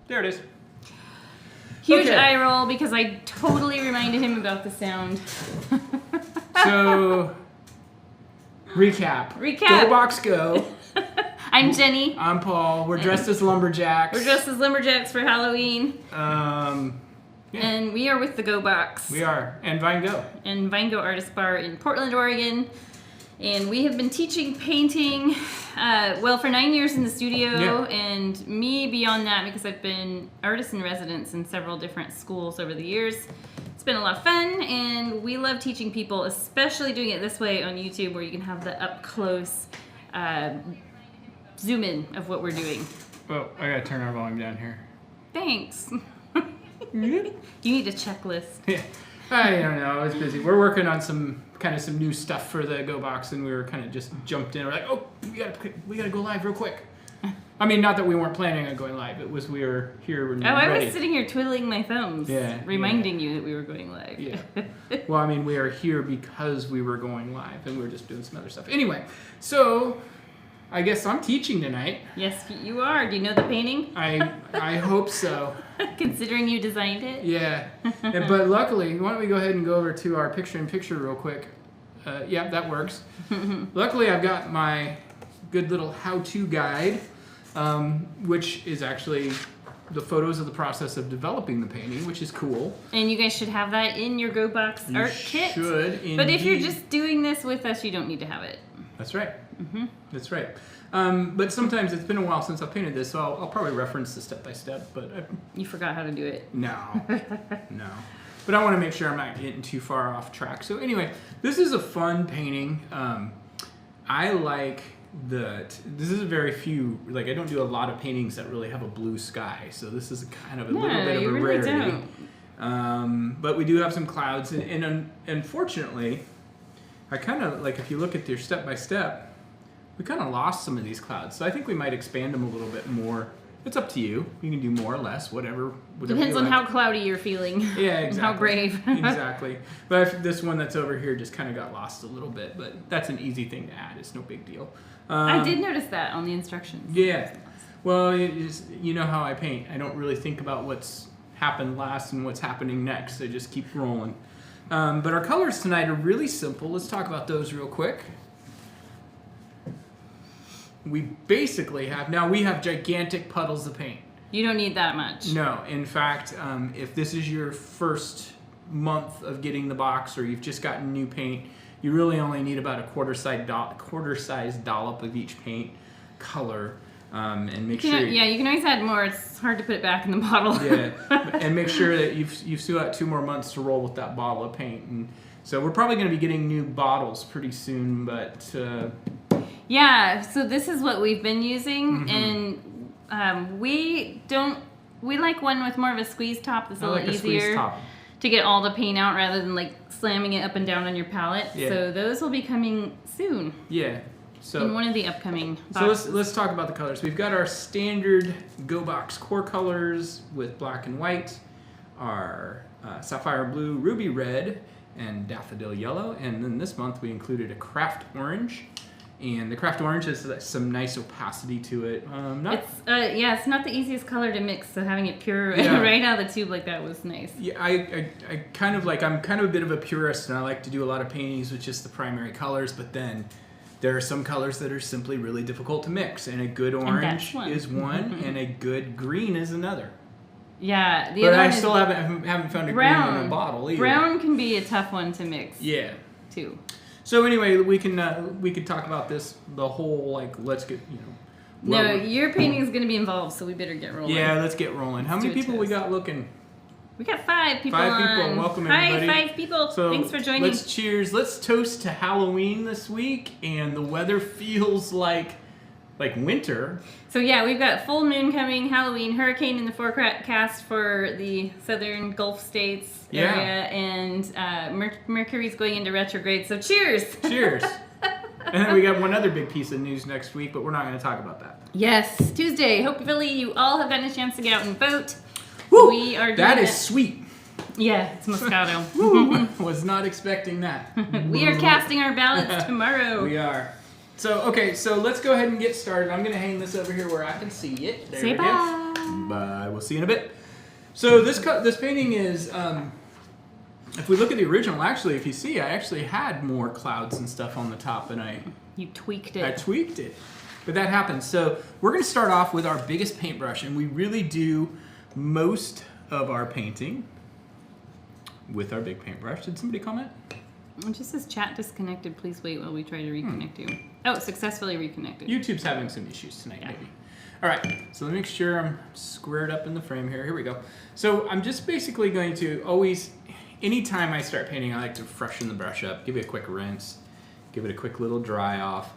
There it is. Huge eye roll because I totally reminded him about the sound. So, recap. Go Box Go. I'm Jenny. I'm Paul. We're dressed as lumberjacks. We're dressed as lumberjacks for Halloween. Yeah. And we are with the Go Box. We are. And Vine Go. And Vine Go Artist Bar in Portland, Oregon. And we have been teaching painting, for 9 years in the studio, and me beyond that because I've been artist in residence in several different schools over the years. It's been a lot of fun, and we love teaching people, especially doing it this way on YouTube where you can have the up-close zoom in of what we're doing. Oh, I gotta turn our volume down here. Thanks. You need a checklist. Yeah. I don't know. I was busy. We're working on some new stuff for the Go Box, and we were kind of just jumped in. We're like, oh, we gotta go live real quick. I mean, not that we weren't planning on going live. It was we were here when we were ready. I was sitting here twiddling my thumbs, reminding you that we were going live. Yeah. Well, I mean, we are here because we were going live, and we were just doing some other stuff. Anyway, so I guess I'm teaching tonight. Yes, you are. Do you know the painting? I hope so. Considering you designed it? Yeah. But luckily, why don't we go ahead and go over to our picture-in-picture real quick. Yeah, that works. Luckily, I've got my good little how-to guide, which is actually the photos of the process of developing the painting, which is cool. And you guys should have that in your Go Box art kit. Should, indeed. But if you're just doing this with us, you don't need to have it. That's right. That's right. But sometimes it's been a while since I've painted this, so I'll probably reference the step-by-step. But you forgot how to do it. No. But I want to make sure I'm not getting too far off track. So anyway, this is a fun painting. I like that. This is very few. Like I don't do a lot of paintings that really have a blue sky. So this is kind of a little bit of a rarity. But we do have some clouds, and unfortunately, I kind of like if you look at your step-by-step. We kind of lost some of these clouds, so I think we might expand them a little bit more. It's up to you. You can do more or less, whatever Depends on how cloudy you're feeling. Yeah, exactly. And how brave. Exactly. But this one that's over here just kind of got lost a little bit, but that's an easy thing to add. It's no big deal. I did notice that on the instructions. Yeah. Well, you know how I paint. I don't really think about what's happened last and what's happening next. I just keep rolling. But our colors tonight are really simple. Let's talk about those real quick. We basically have gigantic puddles of paint. You don't need that much. No. In fact, if this is your first month of getting the box or you've just gotten new paint, you really only need about a quarter-size dollop of each paint color. And make sure... you can always add more. It's hard to put it back in the bottle. Yeah. And make sure that you've still got 2 more months to roll with that bottle of paint. And so we're probably going to be getting new bottles pretty soon, but... Yeah, so this is what we've been using, and we like one with more of a squeeze top that's a little easier to get all the paint out rather than like slamming it up and down on your palette. Yeah. So those will be coming soon. Yeah. So in one of the upcoming boxes. So let's talk about the colors. We've got our standard Go Box core colors with black and white, our sapphire blue, ruby red, and daffodil yellow, and then this month we included a craft orange. And the craft orange has some nice opacity to it. It's not the easiest color to mix, so having it pure right out of the tube like that was nice. Yeah, I'm kind of a bit of a purist, and I like to do a lot of paintings with just the primary colors, but then there are some colors that are simply really difficult to mix, and a good orange is one, and a good green is another. Yeah, but I still haven't found a green in a bottle either. Brown can be a tough one to mix. Yeah. Too. So anyway, we can talk about this the whole let's get No, your painting is going to be involved, so we better get rolling. Yeah, let's get rolling. How many people we got looking? We got 5 people. 5 people. Welcome everybody. Hi, 5 people. So thanks for joining. Let's cheers. Let's toast to Halloween this week, and the weather feels like winter. So yeah, we've got full moon coming, Halloween, hurricane in the forecast for the southern Gulf states area, and Mercury's going into retrograde. So cheers! Cheers! And then we got one other big piece of news next week, but we're not going to talk about that. Yes, Tuesday. Hopefully you all have gotten a chance to get out and vote. Woo! We are doing that is sweet. Yeah, it's Moscato. Was not expecting that. We are casting our ballots tomorrow. We are. So, okay, so let's go ahead and get started. I'm going to hang this over here where I can see it. There Say we go. bye. Bye. We'll see you in a bit. So this painting is, if we look at the original, actually, if you see, I actually had more clouds and stuff on the top, and You tweaked it. I tweaked it. But that happens. So we're going to start off with our biggest paintbrush, and we really do most of our painting with our big paintbrush. Did somebody comment? It just says chat disconnected. Please wait while we try to reconnect you. Oh, successfully reconnected. YouTube's having some issues tonight, Yeah. maybe. All right, so let me make sure I'm squared up in the frame here. Here we go. So I'm just basically going to always, anytime I start painting, I like to freshen the brush up, give it a quick rinse, give it a quick little dry off,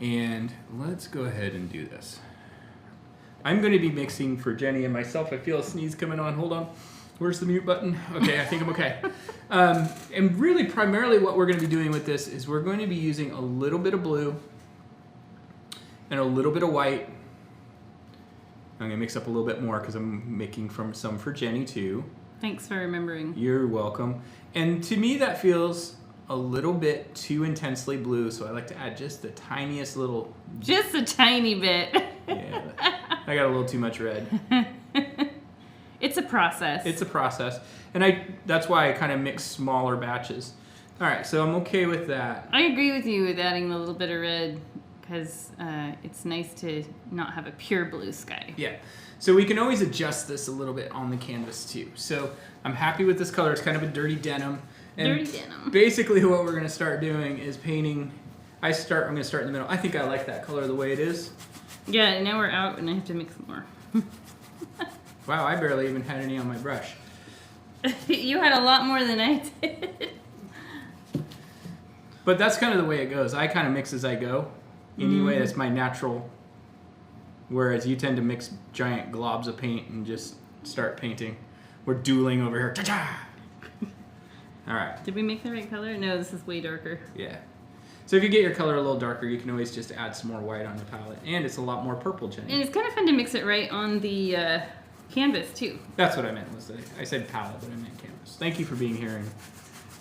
and let's go ahead and do this. I'm going to be mixing for Jenny and myself. I feel a sneeze coming on. Hold on. Where's the mute button? Okay, I think I'm okay. And really, primarily what we're going to be doing with this is we're going to be using a little bit of blue and a little bit of white. I'm going to mix up a little bit more because I'm making some for Jenny too. Thanks for remembering. You're welcome. And to me, that feels a little bit too intensely blue, so I like to add just the tiniest little... Just a tiny bit. Yeah, I got a little too much red. It's a process. It's a process. And that's why I kind of mix smaller batches. All right, so I'm okay with that. I agree with you with adding a little bit of red because it's nice to not have a pure blue sky. Yeah, so we can always adjust this a little bit on the canvas too. So I'm happy with this color. It's kind of a dirty denim. And Dirty denim. Basically what we're going to start doing is painting. I'm going to start in the middle. I think I like that color the way it is. Yeah, now we're out and I have to mix more. Wow, I barely even had any on my brush. You had a lot more than I did. But that's kind of the way it goes. I kind of mix as I go. Anyway, that's my natural. Whereas you tend to mix giant globs of paint and just start painting. We're dueling over here. Ta-ta! All right. Did we make the right color? No, this is way darker. Yeah. So if you get your color a little darker, you can always just add some more white on the palette. And it's a lot more purple, Jenny. And it's kind of fun to mix it right on the canvas, too. That's what I meant. I said palette, but I meant canvas. Thank you for being here and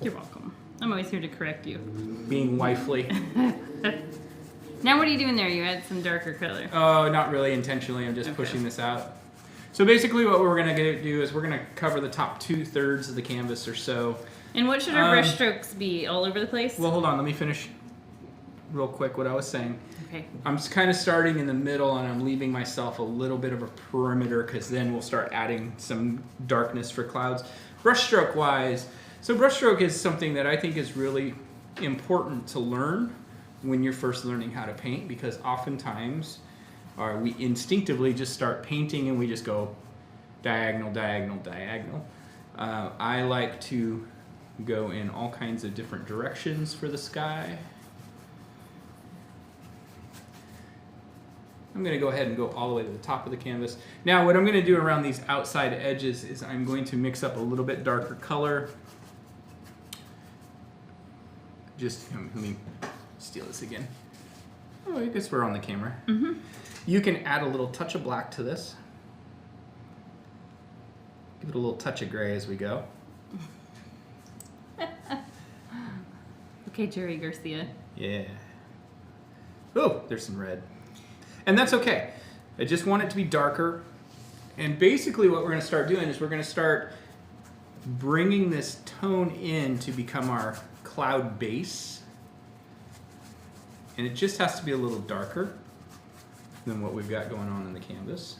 You're welcome. I'm always here to correct you. being wifely. Now what are you doing there? You add some darker color. Oh, not really intentionally. I'm just pushing this out. So basically what we're going to do is we're going to cover the top 2/3 of the canvas or so. And what should our brush strokes be? All over the place? Well, hold on. Let me finish real quick what I was saying. Okay. I'm just kind of starting in the middle and I'm leaving myself a little bit of a perimeter because then we'll start adding some darkness for clouds. Brushstroke wise, so brushstroke is something that I think is really important to learn when you're first learning how to paint because oftentimes we instinctively just start painting and we just go diagonal, diagonal, diagonal. I like to go in all kinds of different directions for the sky. I'm going to go ahead and go all the way to the top of the canvas. Now what I'm going to do around these outside edges is I'm going to mix up a little bit darker color. Just, let me steal this again. Oh, I guess we're on the camera. Mm-hmm. You can add a little touch of black to this. Give it a little touch of gray as we go. Okay, Jerry Garcia. Yeah. Oh, there's some red. And that's okay. I just want it to be darker. And basically what we're going to start doing is we're going to start bringing this tone in to become our cloud base. And it just has to be a little darker than what we've got going on in the canvas.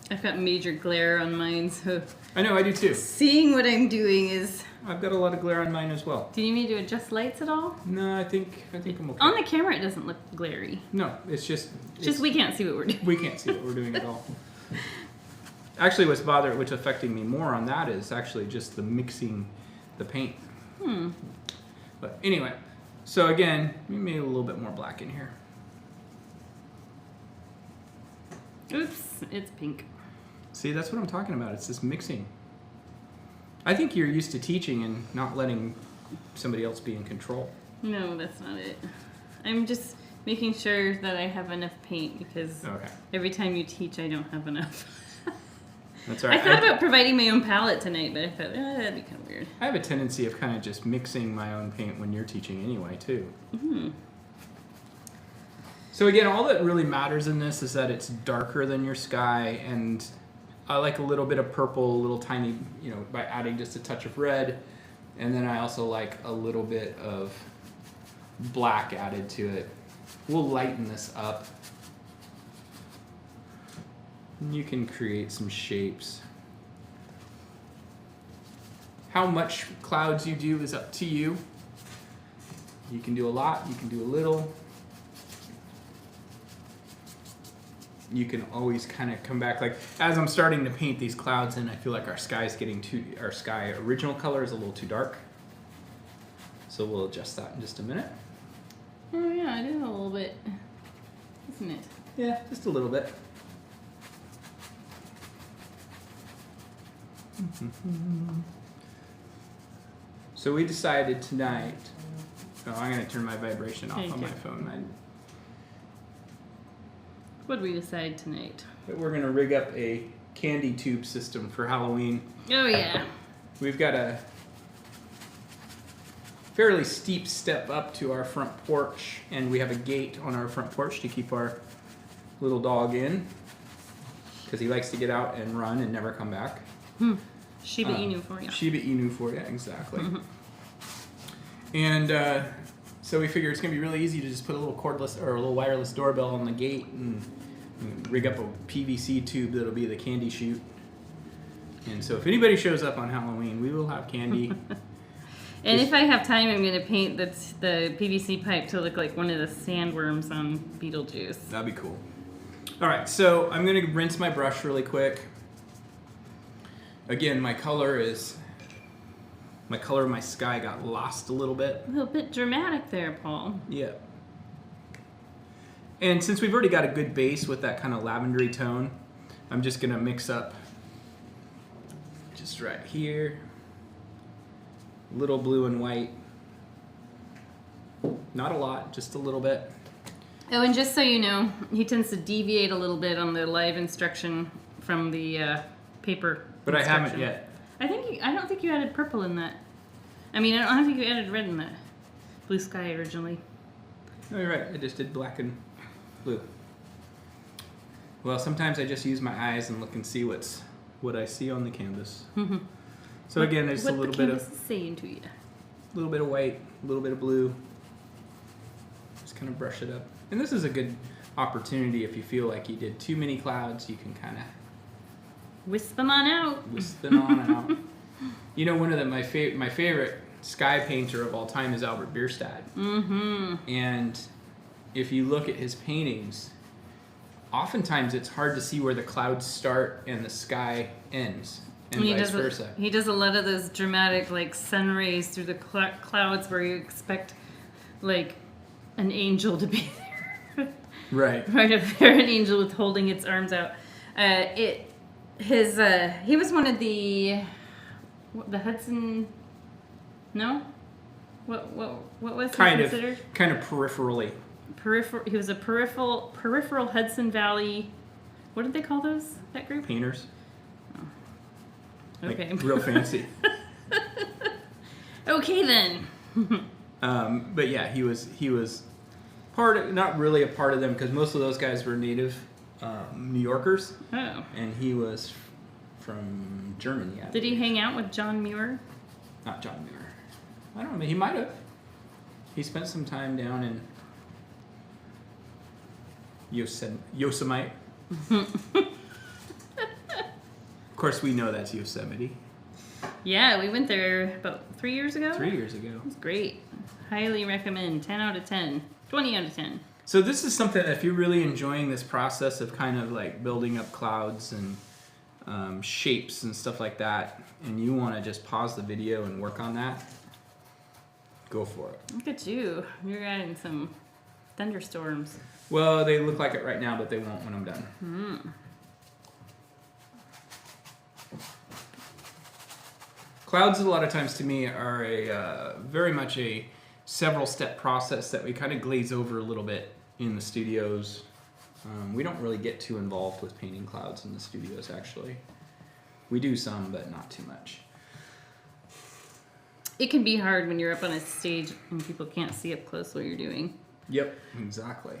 I've got major glare on mine, so I know, I do too. seeing what I'm doing is... I've got a lot of glare on mine as well. Do you need me to adjust lights at all? No, I think I'm okay. On the camera, it doesn't look glary. No, it's just We can't see what we're doing. we can't see what we're doing at all. Actually, what's affecting me more on that is actually just the mixing the paint. But anyway, so again, maybe a little bit more black in here. Oops, it's pink. See, that's what I'm talking about. It's this mixing. I think you're used to teaching and not letting somebody else be in control. No, that's not it. I'm just making sure that I have enough paint because every time you teach, I don't have enough. That's all right. I thought about providing my own palette tonight, but I thought that'd be kind of weird. I have a tendency of kind of just mixing my own paint when you're teaching anyway, too. So again, all that really matters in this is that it's darker than your sky, and I like a little bit of purple, a little tiny, by adding just a touch of red, and then I also like a little bit of black added to it. We'll lighten this up. And you can create some shapes. How much clouds you do is up to you. You can do a lot, you can do a little. You can always kind of come back, like as I'm starting to paint these clouds in, I feel like our sky original color is a little too dark. So we'll adjust that in just a minute. Oh yeah, it is a little bit, isn't it? Yeah, just a little bit. So we decided tonight, I'm going to turn my vibration off on my phone. What did we decide tonight? That we're going to rig up a candy tube system for Halloween. Oh yeah. We've got a fairly steep step up to our front porch, and we have a gate on our front porch to keep our little dog in, because he likes to get out and run and never come back. Shiba Inu for you. Shiba Inu for you, exactly. And so we figure it's going to be really easy to just put a little cordless or a little wireless doorbell on the gate and rig up a PVC tube that'll be the candy chute. And so if anybody shows up on Halloween, we will have candy. And if I have time, I'm going to paint the PVC pipe to look like one of the sandworms on Beetlejuice. That'd be cool. All right, so I'm going to rinse my brush really quick. Again, my color of my sky got lost a little bit. A little bit dramatic there, Paul. Yeah. And since we've already got a good base with that kind of lavendery tone, I'm just going to mix up just right here. Little blue and white. Not a lot, just a little bit. Oh, and just so you know, he tends to deviate a little bit on the live instruction from the paper. But I haven't yet. I don't think you added purple in that. I don't think you added red in that. Blue sky originally. Oh, you're right. I just did black and blue. Well, sometimes I just use my eyes and look and see what I see on the canvas. So again, there's a little bit of saying to you. A little bit of white, a little bit of blue. Just kind of brush it up. And this is a good opportunity if you feel like you did too many clouds, you can kind of wisp them on out. One of my favorite sky painter of all time is Albert Bierstadt. And if you look at his paintings, oftentimes it's hard to see where the clouds start and the sky ends, and vice versa. He does a lot of those dramatic, like, sun rays through the clouds where you expect, like, an angel to be there. Right. Right up there, an angel with holding its arms out. He was one of the Hudson. No, what was he considered? Kind of peripherally. He was a peripheral Hudson Valley. What did they call that group? Painters. Oh. Okay. Like, real fancy. Okay then. But yeah, he was not really a part of them, because most of those guys were native New Yorkers. Oh. And he was from Germany. Did he hang out with John Muir? Not John Muir. I don't know. He might have. He spent some time down in Yosemite. Of course, we know that's Yosemite. Yeah, we went there about 3 years ago. 3 years ago. It was great. Highly recommend. 10 out of 10. 20 out of 10. So this is something that if you're really enjoying this process of kind of like building up clouds and shapes and stuff like that, and you want to just pause the video and work on that, go for it. Look at you. You're adding some thunderstorms. Well, they look like it right now, but they won't when I'm done. Clouds, a lot of times to me, are very much a several-step process that we kind of glaze over a little bit in the studios. We don't really get too involved with painting clouds in the studios, actually. We do some, but not too much. It can be hard when you're up on a stage and people can't see up close what you're doing. Yep, exactly.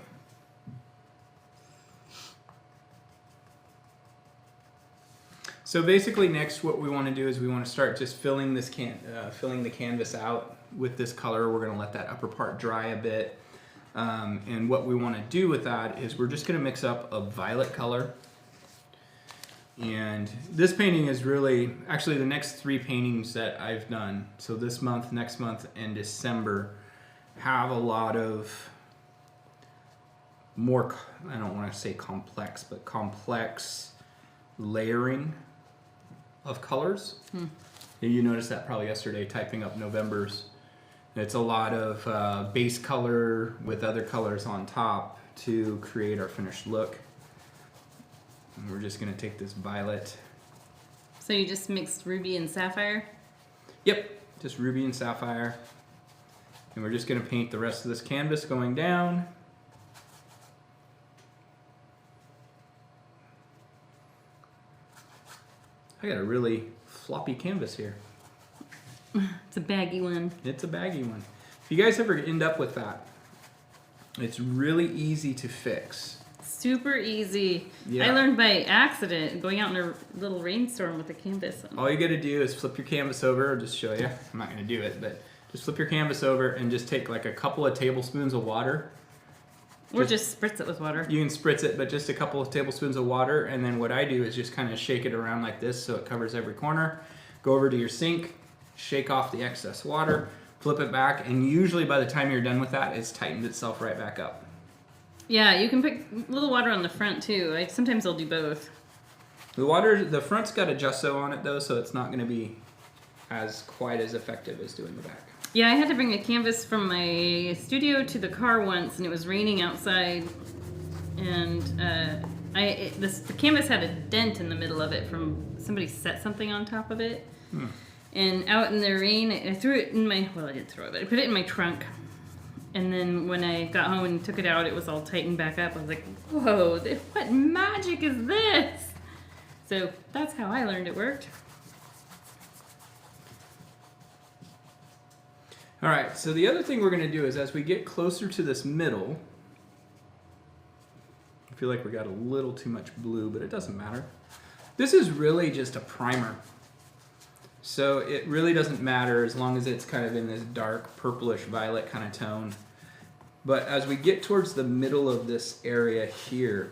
So basically next what we want to do is we want to start just filling this filling the canvas out with this color. We're going to let that upper part dry a bit. And what we want to do with that is we're just going to mix up a violet color. And this painting is really, actually the next 3 paintings that I've done, so this month, next month, and December, have a lot of more, I don't want to say complex, but complex layering of colors. You noticed that probably yesterday typing up November's. It's a lot of base color with other colors on top to create our finished look. And we're just going to take this violet. So you just mixed ruby and sapphire? Yep, just ruby and sapphire. And we're just going to paint the rest of this canvas going down. I got a really floppy canvas here. It's a baggy one. It's a baggy one. If you guys ever end up with that, it's really easy to fix. Super easy. Yeah. I learned by accident going out in a little rainstorm with a canvas. All you got to do is flip your canvas over. I'll just show you. I'm not going to do it, but just flip your canvas over and just take like a couple of tablespoons of water. Or just spritz it with water. You can spritz it, but just a couple of tablespoons of water. And then what I do is just kind of shake it around like this so it covers every corner. Go over to your sink, shake off the excess water, flip it back, and usually by the time you're done with that, it's tightened itself right back up. Yeah, you can put a little water on the front too. Sometimes I'll do both. The front's got a gesso on it though, so it's not going to be quite as effective as doing the back. Yeah, I had to bring a canvas from my studio to the car once, and it was raining outside, and the canvas had a dent in the middle of it from somebody set something on top of it. And out in the rain, I threw it in my, well, I didn't throw it, but I put it in my trunk. And then when I got home and took it out, it was all tightened back up. I was like, whoa, what magic is this? So that's how I learned it worked. All right, so the other thing we're going to do is as we get closer to this middle, I feel like we got a little too much blue, but it doesn't matter. This is really just a primer. So it really doesn't matter as long as it's kind of in this dark purplish violet kind of tone. But as we get towards the middle of this area here,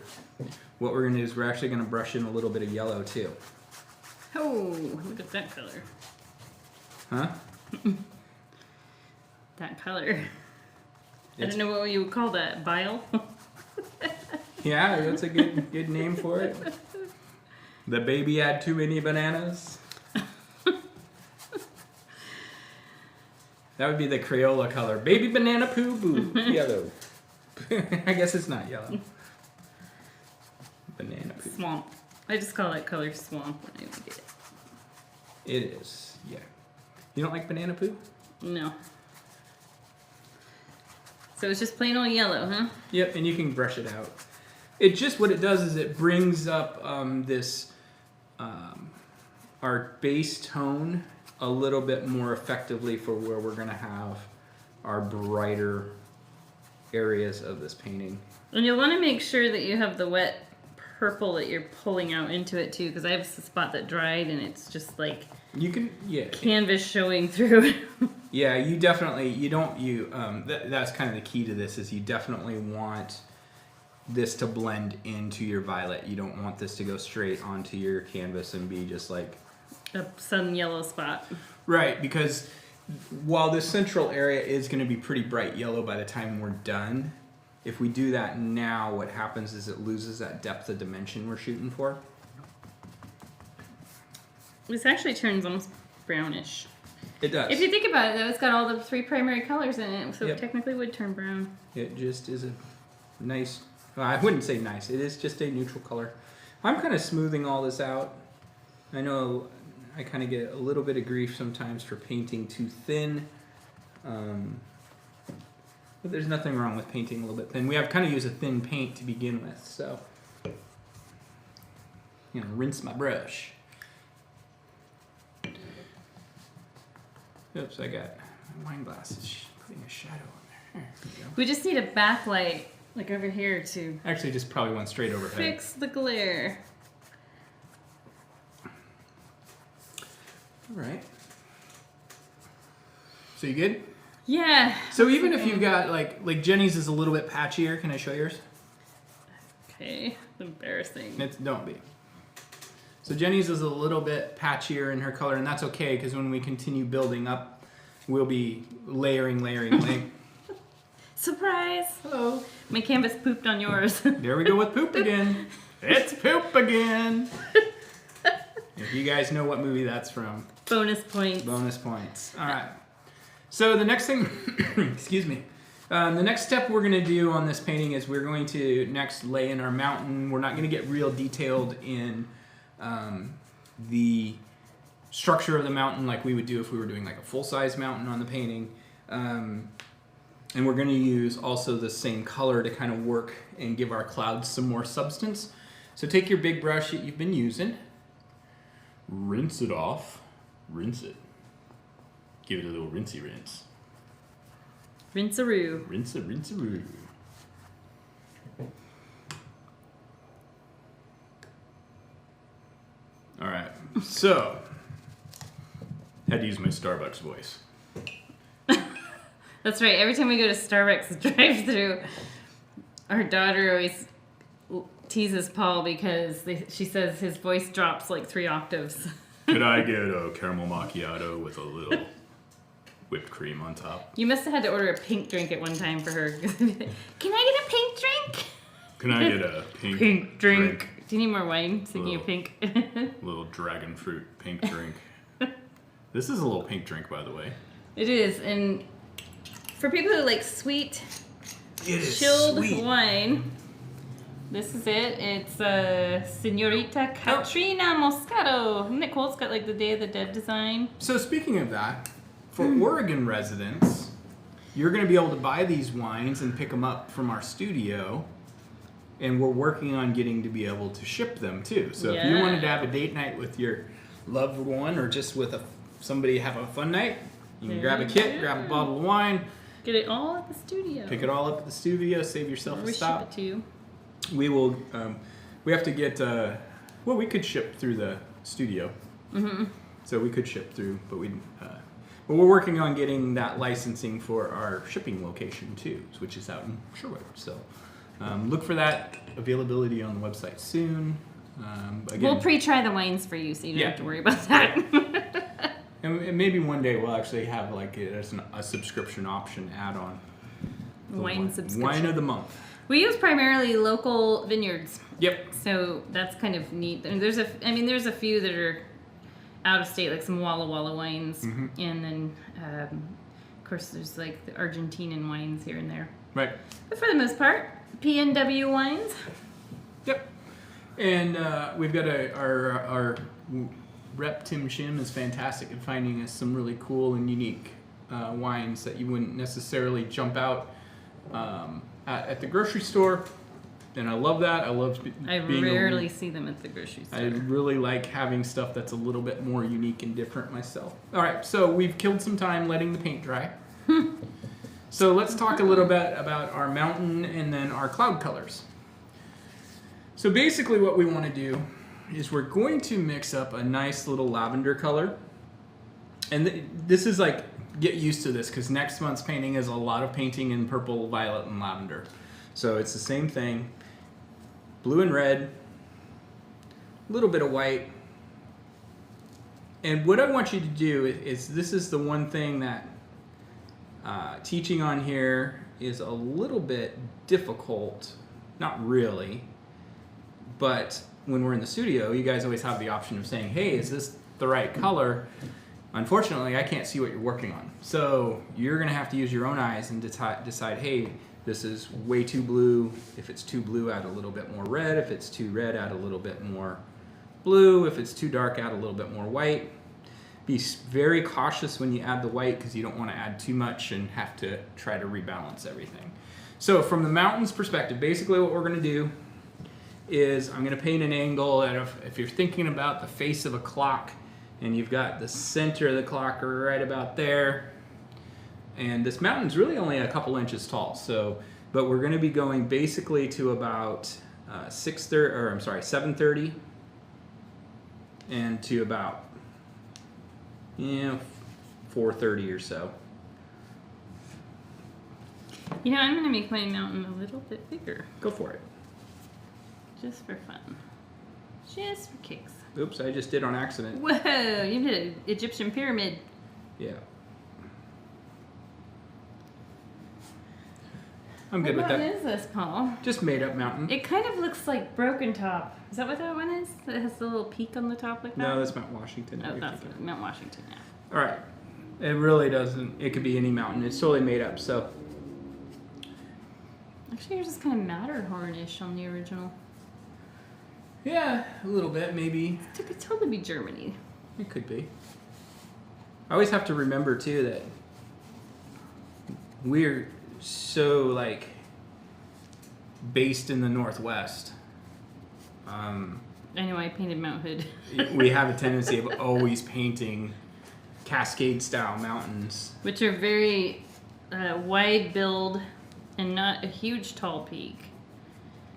what we're going to do is we're actually going to brush in a little bit of yellow too. Oh, look at that color. Huh? That color. I don't know what you would call that. Bile? Yeah, that's a good name for it. The baby had too many bananas. That would be the Crayola color. Baby banana poo boo. Yellow. I guess it's not yellow. Banana poo. Swamp. I just call that color swamp when I get it. It is, yeah. You don't like banana poo? No. So it's just plain old yellow, huh? Yep, and you can brush it out. It just, what it does is it brings up our base tone a little bit more effectively for where we're going to have our brighter areas of this painting. And you'll want to make sure that you have the wet purple that you're pulling out into it too, because I have a spot that dried and it's just like canvas showing through. Yeah, you definitely, that's kind of the key to this is you definitely want this to blend into your violet. You don't want this to go straight onto your canvas and be just like a sun yellow spot. Right, because while this central area is going to be pretty bright yellow by the time we're done, if we do that now, what happens is it loses that depth of dimension we're shooting for. This actually turns almost brownish. It does. If you think about it, though, it's got all the 3 primary colors in it, so it technically would turn brown. It just is a nice, well, I wouldn't say nice, it is just a neutral color. I'm kind of smoothing all this out. I know I kind of get a little bit of grief sometimes for painting too thin. But there's nothing wrong with painting a little bit thin. We have kind of use a thin paint to begin with, so rinse my brush. Oops, I got my wine glass is putting a shadow on there. There we go. We just need a backlight, like over here, to actually just probably went straight overhead. fix the glare. All right. So you good? Yeah. So even if you've got like Jenny's is a little bit patchier, can I show yours? Okay. Embarrassing. Don't be. So Jenny's is a little bit patchier in her color, and that's okay because when we continue building up, we'll be layering. Surprise! Hello. My canvas pooped on yours. There we go with poop again. It's poop again. If you guys know what movie that's from. Bonus points. Bonus points. All right. So the next thing, excuse me. The next step we're going to do on this painting is we're going to next lay in our mountain. We're not going to get real detailed in the structure of the mountain like we would do if we were doing like a full-size mountain on the painting. And we're going to use also the same color to kind of work and give our clouds some more substance. So take your big brush that you've been using, rinse it off, rinse it. Give it a little rinsey rinse. Rinse-a-roo. Rinse-a-roo. All right, so had to use my Starbucks voice. That's right. Every time we go to Starbucks drive-through, our daughter always teases Paul because she says his voice drops like 3 octaves. Could I get a caramel macchiato with a little whipped cream on top? You must have had to order a pink drink at one time for her. Can I get a pink drink? Can I get a pink drink? Do you need more wine? Speaking of pink. Little dragon fruit pink drink. This is a little pink drink, by the way. It is, and for people who like sweet, chilled wine, this is it. It's Senorita Katrina Moscato. Isn't it cool? It's got like the Day of the Dead design. So speaking of that, for Oregon residents, you're going to be able to buy these wines and pick them up from our studio. And we're working on getting to be able to ship them too. So if you wanted to have a date night with your loved one or just with somebody have a fun night, you can grab a kit, grab a bottle of wine. Get it all at the studio. Pick it all up at the studio, save yourself a stop. Ship it to you. We will, we have to get, well, we could ship through the studio. Mm-hmm. So we could ship through, but but we're working on getting that licensing for our shipping location too, which is out in Sherwood. So look for that availability on the website soon. Again, we'll pre-try the wines for you, so you don't have to worry about that. And maybe one day we'll actually have like a subscription option add-on. Wine subscription. Wine of the month. We use primarily local vineyards. Yep. So that's kind of neat. And there's a few that are out of state, like some Walla Walla wines, and then of course there's like the Argentinian wines here and there. Right. But for the most part, PNW wines. Yep. And we've got our rep Tim Shim is fantastic at finding us some really cool and unique wines that you wouldn't necessarily jump out at the grocery store. And I love that. I rarely see them at the grocery store. I really like having stuff that's a little bit more unique and different myself. All right, so we've killed some time letting the paint dry. So let's talk a little bit about our mountain and then our cloud colors. So basically what we want to do is we're going to mix up a nice little lavender color. And this is like, get used to this because next month's painting is a lot of painting in purple, violet, and lavender. So it's the same thing. Blue and red, a little bit of white. And what I want you to do is this is the one thing that teaching on here is a little bit difficult. Not really. But when we're in the studio, you guys always have the option of saying, hey, is this the right color? Unfortunately, I can't see what you're working on. So you're going to have to use your own eyes and decide, hey, this is way too blue. If it's too blue, add a little bit more red. If it's too red, add a little bit more blue. If it's too dark, add a little bit more white. Be very cautious when you add the white because you don't want to add too much and have to try to rebalance everything. So from the mountain's perspective, basically what we're going to do is I'm going to paint an angle. If you're thinking about the face of a clock and you've got the center of the clock right about there, and this mountain's really only a couple inches tall. So, but we're going to be going basically to about 7:30 and to about Yeah, 4:30 or so. You know, I'm gonna make my mountain a little bit bigger, Go for it. just for fun, just for kicks. Oops, I just did on accident. Whoa! You did an Egyptian pyramid. Yeah. I'm good with What that. is this, Paul? Just made up mountain. It kind of looks like Broken Top. Is that what that one is? That has the little peak on the top like that? No, that's Mount Washington. Oh, You're that's thinking. Mount Washington, yeah. All right. It really doesn't. It could be any mountain. It's totally made up. So Actually, yours is kind of Matterhorn-ish on the original. yeah, a little bit maybe. It could totally be Germany. It could be. I always have to remember too that we're so like based in the Northwest. I know I painted Mount Hood. We have a tendency of always painting Cascade style mountains. Which are very wide build and not a huge tall peak.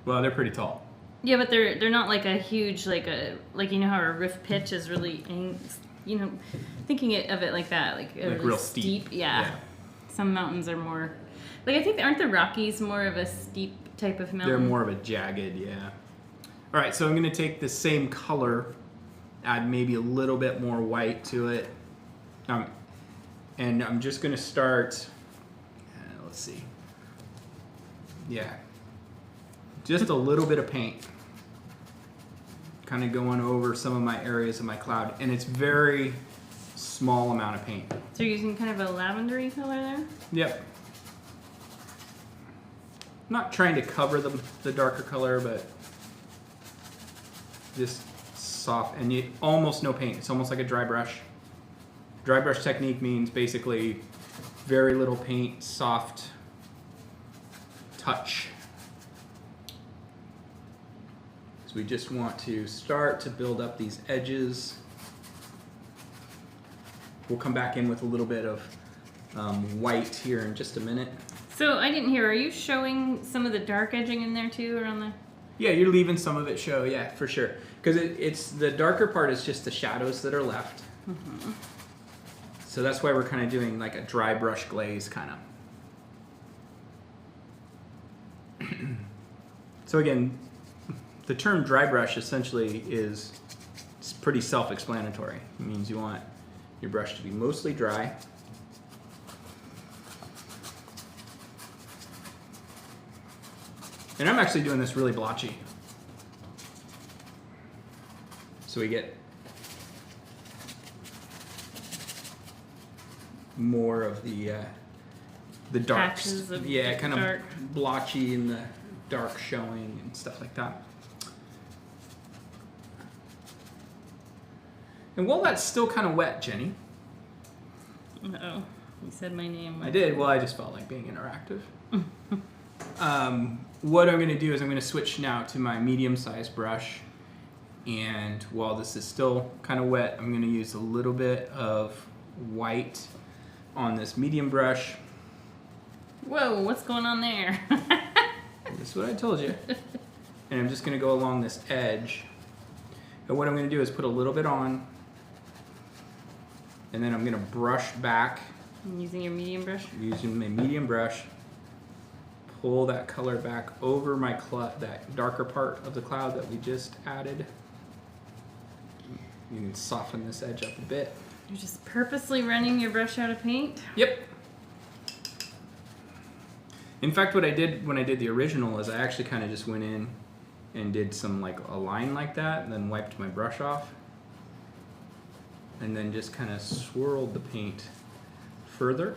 Well, they're pretty tall. Yeah, but they're not like a huge like you know how a roof pitch is really you know, thinking of it like that, like Like real steep. Yeah. Some mountains are more like I think aren't the Rockies more of a steep type of mountain? They're more of a jagged, yeah. All right, so I'm going to take the same color, add maybe a little bit more white to it. And I'm just going to start, let's see. Yeah. Just a little bit of paint. Kind of going over some of my areas of my cloud. And it's very small amount of paint. So you're using kind of a lavendery color there? Yep. Not trying to cover the darker color, but just soft, and almost no paint. It's almost like a dry brush. Dry brush technique means basically very little paint, soft touch. So we just want to start to build up these edges. We'll come back in with a little bit of white here in just a minute. So I didn't hear, are you showing some of the dark edging in there too around the... Yeah, you're leaving some of it show, yeah, for sure. Because it's the darker part is just the shadows that are left. Mm-hmm. So that's why we're kind of doing like a dry brush glaze kind of. So again, the term dry brush essentially is pretty self-explanatory. It means you want your brush to be mostly dry. And I'm actually doing this really blotchy. So we get more of the darks. Patches of kind dark. of blotchy and the dark showing and stuff like that. And while that's still kind of wet, Jenny. Uh-oh. You said my name. I did. Well, I just felt like being interactive. What I'm going to do is I'm going to switch now to my medium-sized brush. And while this is still kind of wet, I'm going to use a little bit of white on this medium brush. Whoa, what's going on there? That's what I told you. And I'm just going to go along this edge. And what I'm going to do is put a little bit on. And then I'm going to brush back. Using your medium brush? Using my medium brush. Pull that color back over my that darker part of the cloud that we just added. You can soften this edge up a bit. You're just purposely running your brush out of paint? Yep. In fact, what I did when I did the original is I actually kind of just went in and did some like a line like that and then wiped my brush off. And then just kind of swirled the paint further.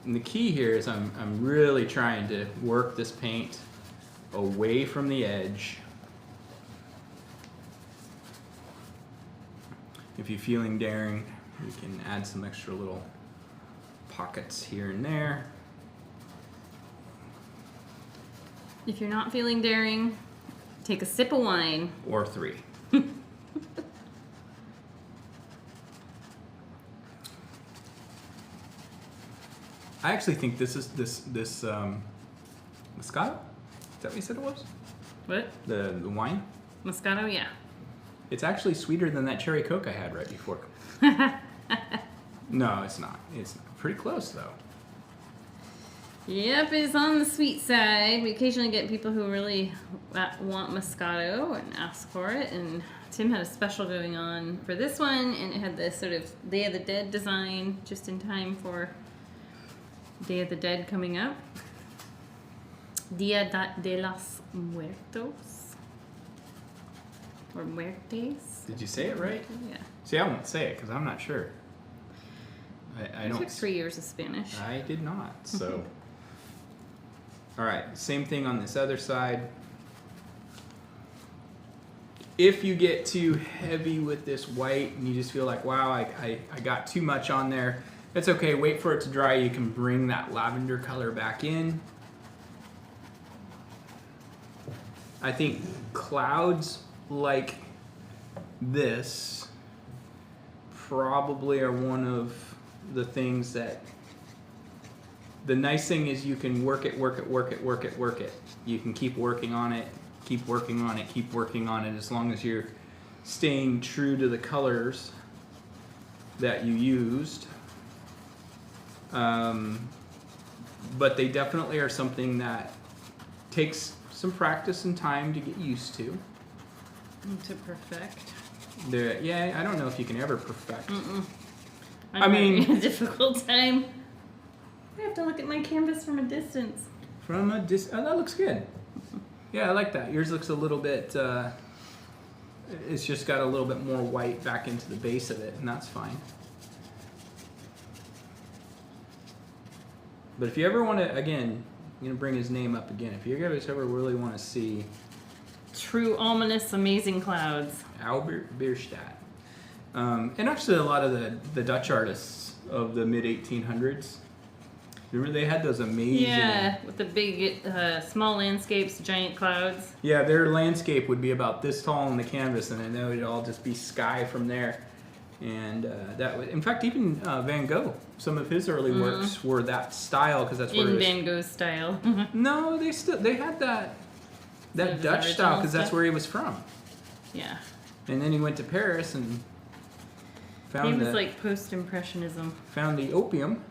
And the key here is I'm really trying to work this paint away from the edge. If you're feeling daring, you can add some extra little pockets here and there. If you're not feeling daring, take a sip of wine. Or 3. I actually think this is this Moscato? Is that what you said it was? What? The wine? Moscato, yeah. It's actually sweeter than that cherry Coke I had right before. No, it's not. It's pretty close, though. Yep, it's on the sweet side. We occasionally get people who really want Moscato and ask for it. And Tim had a special going on for this one, and it had this sort of Day of the Dead design just in time for Day of the Dead coming up. Dia de los Muertos. Or Muertes. Did you say it right? Yeah. See, I won't say it because I'm not sure. I don't. took 3 years of Spanish. I did not. So, all right. Same thing on this other side. If you get too heavy with this white and you just feel like, wow, I got too much on there, it's okay. Wait for it to dry. You can bring that lavender color back in. I think clouds like this probably are one of the things that the nice thing is you can work it. You can keep working on it, keep working on it as long as you're staying true to the colors that you used. But they definitely are something that takes some practice and time to get used to. To perfect. Yeah, I don't know if you can ever perfect. I'm having a difficult time. I have to look at my canvas from a distance. Oh, that looks good. Yeah, I like that. Yours looks a little bit, it's just got a little bit more white back into the base of it, and that's fine. But if you ever want to, again, I'm going to bring his name up again. If you guys ever really want to see True, ominous, amazing clouds. Albert Bierstadt. And actually a lot of the Dutch artists of the mid-1800s. Remember they had those amazing... Yeah, with the big, small landscapes, giant clouds. Yeah, their landscape would be about this tall on the canvas, and then it would all just be sky from there. And that would, in fact, even Van Gogh, some of his early works were that style, because that's where in Van Gogh's style. No, they had that Dutch style, because that's where he was from. Yeah. And then he went to Paris and found he was like post-impressionism. Found the opium.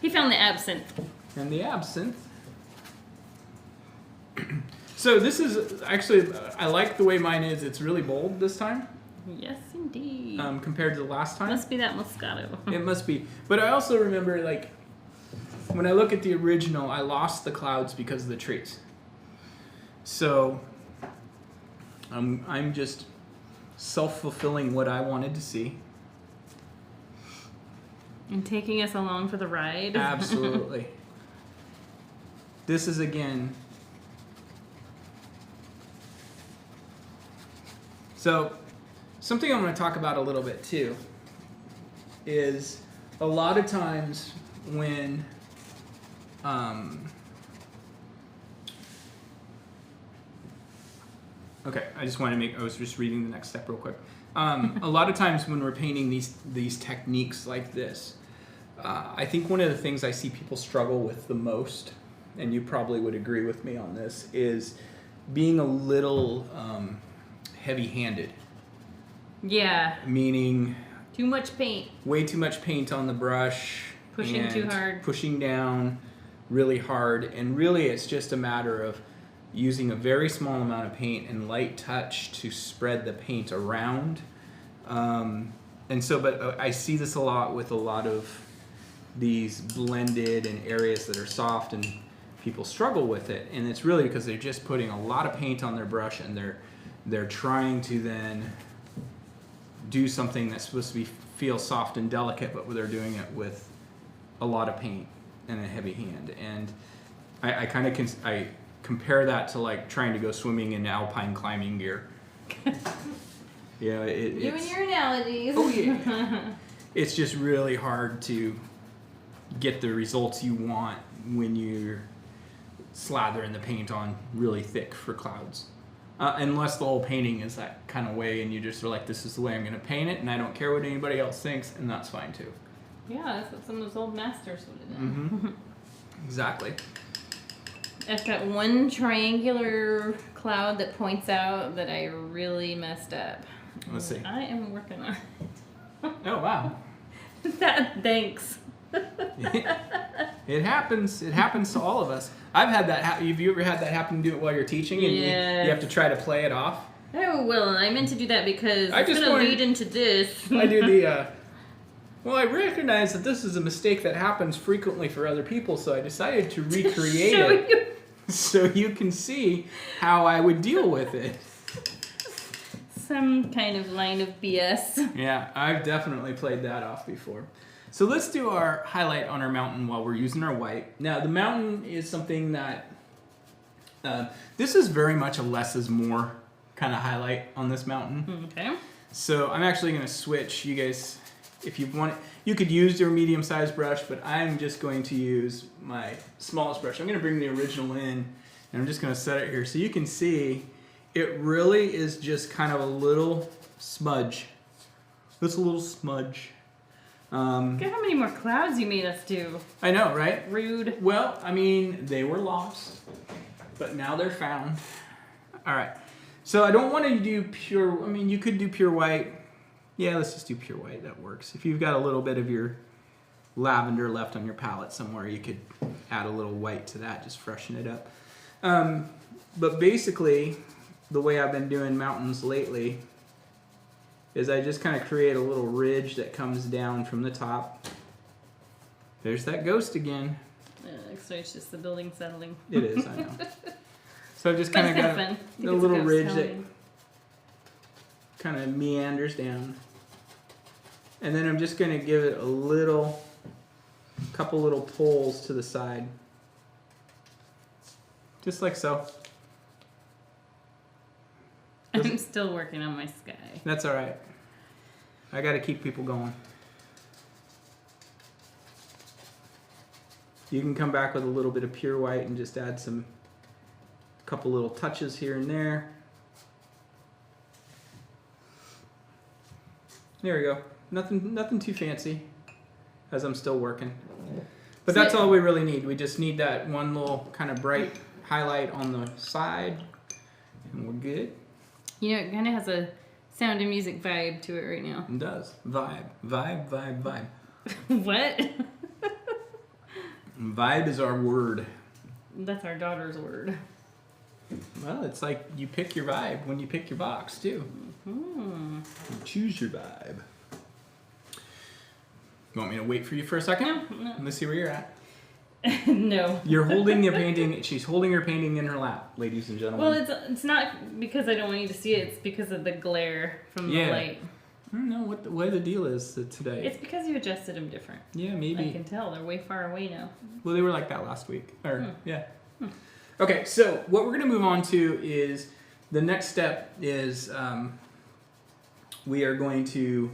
He found the absinthe. And the absinthe. So this is actually, I like the way mine is. It's really bold this time. Yes, indeed. Compared to the last time. Must be that Moscato. It must be. But I also remember, like, when I look at the original, I lost the clouds because of the trees. So I'm just self-fulfilling what I wanted to see. And taking us along for the ride. Absolutely. This is, again... So, something I'm going to talk about a little bit, too, is a lot of times when... Okay, I just want to I was just reading the next step real quick. A lot of times when we're painting these techniques like this, I think one of the things I see people struggle with the most, and you probably would agree with me on this, is being a little heavy-handed. Yeah. Meaning... Too much paint. Way too much paint on the brush. Pushing too hard. Pushing down really hard. And really it's just a matter of using a very small amount of paint and light touch to spread the paint around. But I see this a lot with a lot of these blended and areas that are soft, and people struggle with it. And it's really because they're just putting a lot of paint on their brush, and they're trying to then do something that's supposed to feel soft and delicate, but they're doing it with a lot of paint and a heavy hand. And I kind of I compare that to like trying to go swimming in alpine climbing gear. Yeah, you and your analogies. Oh yeah. It's just really hard to get the results you want when you're slathering the paint on really thick for clouds. Unless the whole painting is that kind of way, and you just are like, this is the way I'm going to paint it, and I don't care what anybody else thinks, and that's fine too. Yeah, that's what some of those old masters would have done. Mm-hmm. Exactly. I've got one triangular cloud that points out that I really messed up. Let's see. I am working on it. Oh, wow. Thanks. It happens. It happens to all of us. I've had that. Have you ever had that happen to do it while you're teaching and you have to try to play it off? Oh, well, I meant to do that because it's going to lead into this. I do the, well, I recognize that this is a mistake that happens frequently for other people, so I decided to recreate it so you can see how I would deal with it. Some kind of line of BS. Yeah, I've definitely played that off before. So let's do our highlight on our mountain while we're using our white. Now, the mountain is something that, this is very much a less is more kind of highlight on this mountain. Okay. So I'm actually going to switch. You guys, if you want, you could use your medium-sized brush, but I'm just going to use my smallest brush. I'm going to bring the original in, and I'm just going to set it here so you can see it really is just kind of a little smudge. Just a little smudge. Look at how many more clouds you made us do. I know, right? Rude. Well, I mean, they were lost, but now they're found. All right. So I don't want to do pure, I mean, you could do pure white. Yeah, let's just do pure white. That works. If you've got a little bit of your lavender left on your palette somewhere, you could add a little white to that, just freshen it up. But basically, the way I've been doing mountains lately is I just kind of create a little ridge that comes down from the top. There's that ghost again. So it's just the building settling. It is, I know. So I've just kind of got a little ridge that kind of meanders down. And then I'm just going to give it a couple little pulls to the side. Just like so. I'm still working on my sky. That's all right. I got to keep people going. You can come back with a little bit of pure white and just add a couple little touches here and there. There we go. Nothing too fancy, as I'm still working. But that's all we really need. We just need that one little kind of bright highlight on the side, and we're good. You know, it kind of has a Sound of Music vibe to it right now. It does. Vibe. Vibe, vibe, vibe. What? Vibe is our word. That's our daughter's word. Well, it's like you pick your vibe when you pick your box, too. Mm-hmm. You choose your vibe. You want me to wait for you for a second? No. Let's see where you're at. No. You're holding your painting. She's holding her painting in her lap, ladies and gentlemen. Well, it's not because I don't want you to see it. It's because of the glare from the light. I don't know what the deal is today. It's because you adjusted them different. Yeah, maybe. I can tell. They're way far away now. Well, they were like that last week. Yeah. Okay, so what we're going to move on to is the next step is we are going to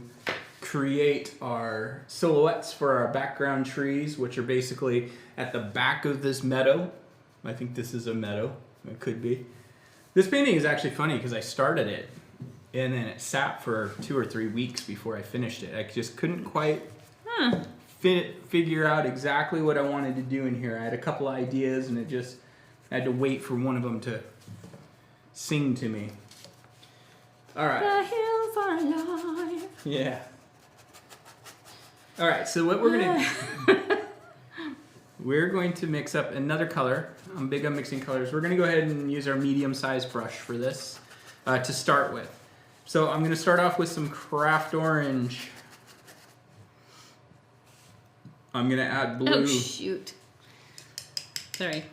create our silhouettes for our background trees, which are basically at the back of this meadow. I think this is a meadow. It could be. This painting is actually funny because I started it and then it sat for 2 or 3 weeks before I finished it. I just couldn't quite figure out exactly what I wanted to do in here. I had a couple ideas and I had to wait for one of them to sing to me. All right. The hills are alive. Yeah. All right, so what we're going to mix up another color. I'm big on mixing colors. We're going to go ahead and use our medium-sized brush for this to start with. So I'm going to start off with some craft orange. I'm going to add blue. Oh, shoot. Sorry.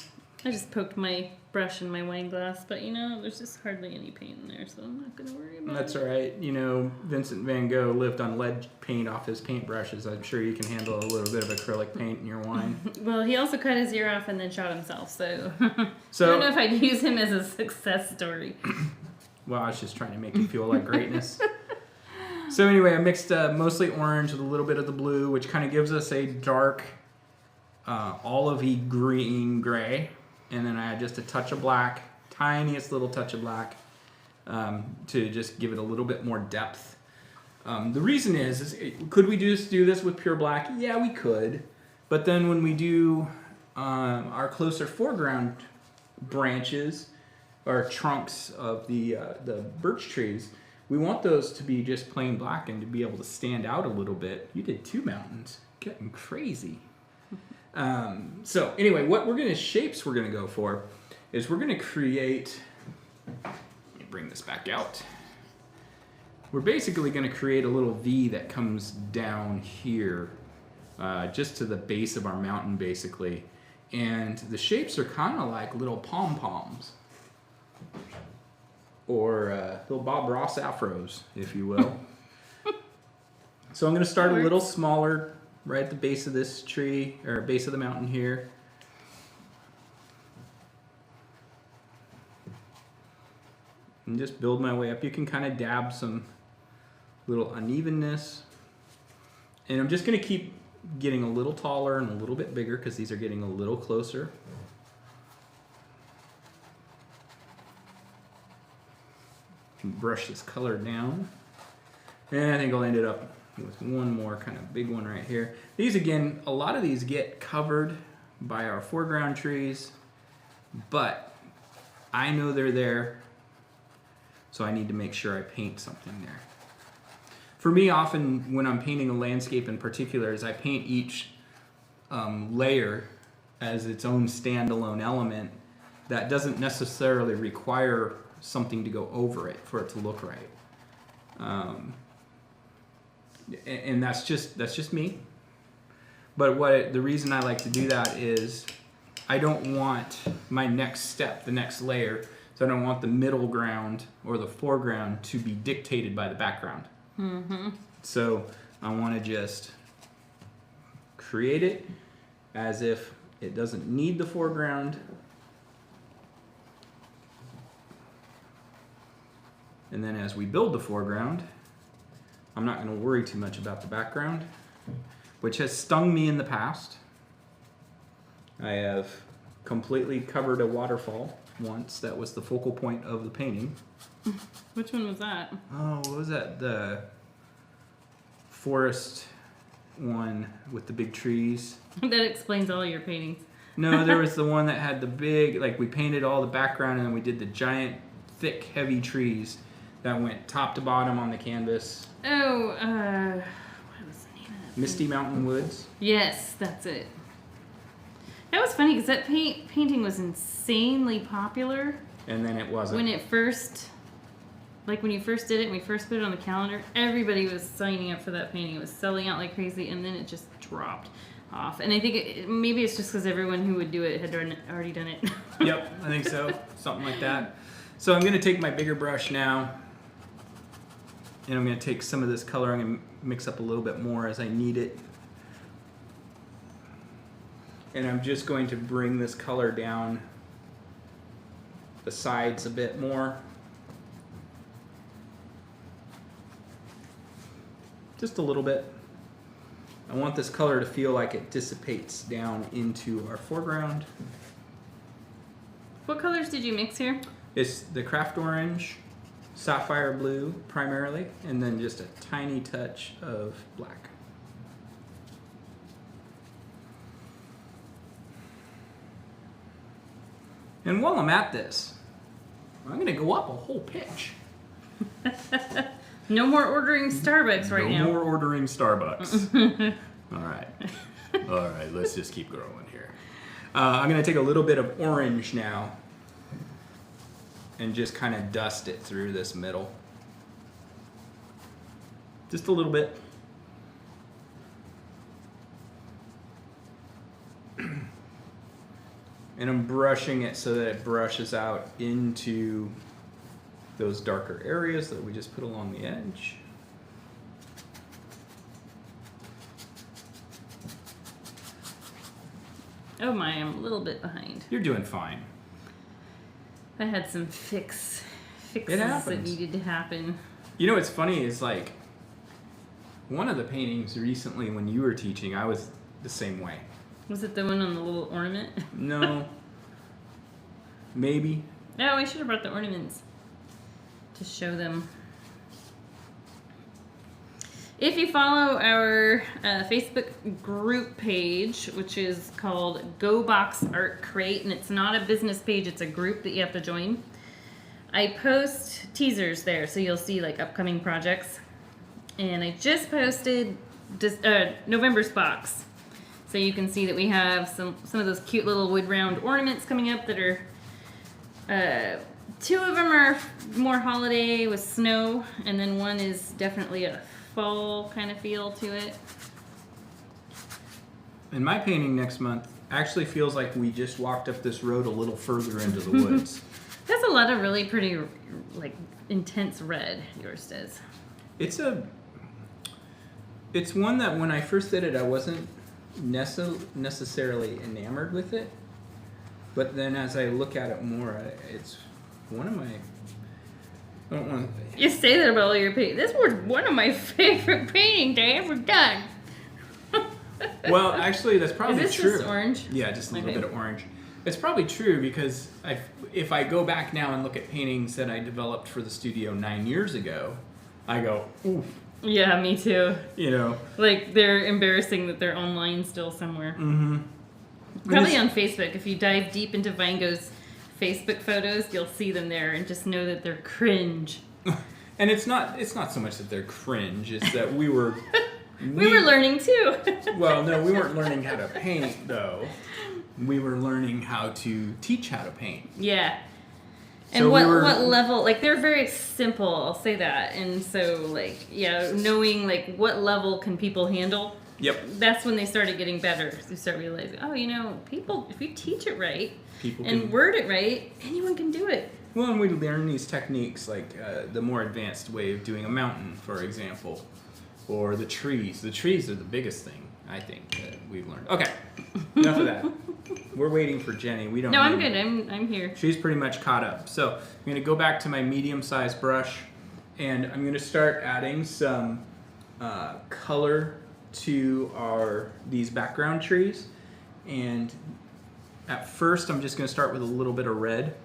I just poked my brush in my wine glass, but you know, there's just hardly any paint in there, so I'm not going to worry about it. That's all right. You know, Vincent van Gogh lived on lead paint off his paintbrushes. I'm sure you can handle a little bit of acrylic paint in your wine. Well, he also cut his ear off and then shot himself, so I don't know if I'd use him as a success story. Well, I was just trying to make you feel like greatness. So anyway, I mixed mostly orange with a little bit of the blue, which kind of gives us a dark olivey green gray. And then I add just a touch of black, tiniest little touch of black, to just give it a little bit more depth. The reason is could we just do this with pure black? Yeah, we could. But then when we do our closer foreground branches, or trunks of the birch trees, we want those to be just plain black and to be able to stand out a little bit. You did 2 mountains. Getting crazy. So anyway, shapes we're gonna go for is we're gonna create, let me bring this back out. We're basically gonna create a little V that comes down here, just to the base of our mountain basically. And the shapes are kind of like little pom-poms. Or little Bob Ross afros, if you will. So I'm going to start a little smaller right at the base of this tree, or base of the mountain here. And just build my way up. You can kind of dab some little unevenness. And I'm just going to keep getting a little taller and a little bit bigger because these are getting a little closer. Brush this color down, and I think I'll end it up with one more kind of big one right here. These, again, a lot of these get covered by our foreground trees, but I know they're there, so I need to make sure I paint something there. For me, often when I'm painting a landscape in particular, is I paint each layer as its own standalone element that doesn't necessarily require something to go over it for it to look right, and that's just me. But the reason I like to do that is I don't want my next step, the next layer, so I don't want the middle ground or the foreground to be dictated by the background. Mm-hmm. So I want to just create it as if it doesn't need the foreground. And then as we build the foreground, I'm not going to worry too much about the background, which has stung me in the past. I have completely covered a waterfall once. That was the focal point of the painting. Which one was that? Oh, what was that? The forest one with the big trees. That explains all your paintings. No, there was the one that had the big, like we painted all the background and then we did the giant, thick, heavy trees that went top to bottom on the canvas. Oh, what was the name of that? Misty Mountain Woods. Yes, that's it. That was funny because that painting was insanely popular. And then it wasn't. When it first, like when you first did it and we first put it on the calendar, everybody was signing up for that painting. It was selling out like crazy, and then it just dropped off. And I think maybe it's just because everyone who would do it had already done it. Yep, I think so. Something like that. So I'm going to take my bigger brush now, and I'm going to take some of this color. I'm going to mix up a little bit more as I need it. And I'm just going to bring this color down the sides a bit more. Just a little bit. I want this color to feel like it dissipates down into our foreground. What colors did you mix here? It's the craft orange, sapphire blue primarily, and then just a tiny touch of black. And while I'm at this, I'm going to go up a whole pitch. No more ordering Starbucks right now. No more ordering Starbucks. All right. All right, let's just keep growing here. I'm going to take a little bit of orange now and just kind of dust it through this middle. Just a little bit. And I'm brushing it so that it brushes out into those darker areas that we just put along the edge. Oh my, I'm a little bit behind. You're doing fine. I had some fixes that needed to happen. You know what's funny is like one of the paintings recently when you were teaching, I was the same way. Was it the one on the little ornament? No. Maybe. No, I should have brought the ornaments to show them. If you follow our Facebook group page, which is called Go Box Art Crate, and it's not a business page, it's a group that you have to join. I post teasers there, so you'll see like upcoming projects. And I just posted November's box, so you can see that we have some of those cute little wood round ornaments coming up that are. 2 of them are more holiday with snow, and then one is definitely a fall kind of feel to it. And my painting next month actually feels like we just walked up this road a little further into the woods. That's a lot of really pretty, like, intense red, yours does. It's one that when I first did it, I wasn't necessarily enamored with it. But then as I look at it more, it's one of my... I don't want to... You say that about all your paintings. This was one of my favorite paintings I ever done. Well, actually, that's probably true. Is this just orange? Yeah, just a little bit of orange. It's probably true because if I go back now and look at paintings that I developed for the studio 9 years ago, I go, oof. Yeah, me too. You know. Like, they're embarrassing that they're online still somewhere. Mm-hmm. Probably on Facebook. If you dive deep into Vango's Facebook photos, you'll see them there and just know that they're cringe. And it's not so much that they're cringe, it's that we were learning too. Well, no, we weren't learning how to paint though. We were learning how to teach how to paint. Yeah. And So what what level, like they're very simple, I'll say that. And so like, yeah, knowing like what level can people handle. Yep. That's when they started getting better. You start realizing, oh, you know, people, if you teach it right and word it right, anyone can do it. Well, and we learn these techniques like the more advanced way of doing a mountain, for example, or the trees. The trees are the biggest thing, I think, that we've learned. Okay, enough of that. We're waiting for Jenny. We don't. No, I'm good. I'm here. She's pretty much caught up. So I'm going to go back to my medium-sized brush, and I'm going to start adding some color to these background trees. And at first, I'm just going to start with a little bit of red.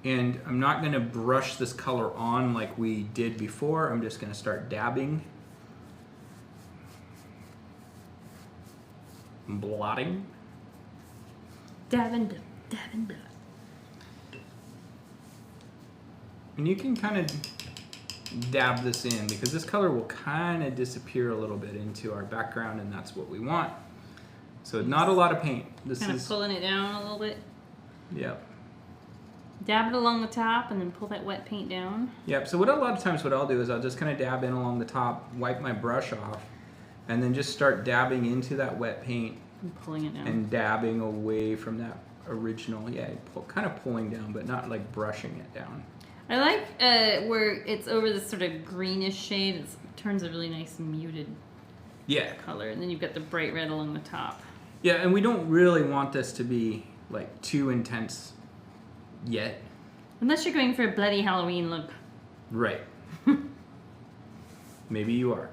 And I'm not going to brush this color on like we did before. I'm just going to start dabbing. Blotting. Dabbing, dabbing, dabbing. And you can kind of dab this in because this color will kind of disappear a little bit into our background, and that's what we want. So not a lot of paint. This kind is of pulling it down a little bit. Yep. Dab it along the top and then pull that wet paint down. Yep. So what I'll do is I'll just kind of dab in along the top, wipe my brush off, and then just start dabbing into that wet paint And pulling it down. and dabbing away from that original. Yeah, kind of pulling down, but not like brushing it down. I like where it's over this sort of greenish shade. It turns a really nice muted color, and then you've got the bright red along the top. Yeah, and we don't really want this to be like too intense yet. Unless you're going for a bloody Halloween look. Right. Maybe you are.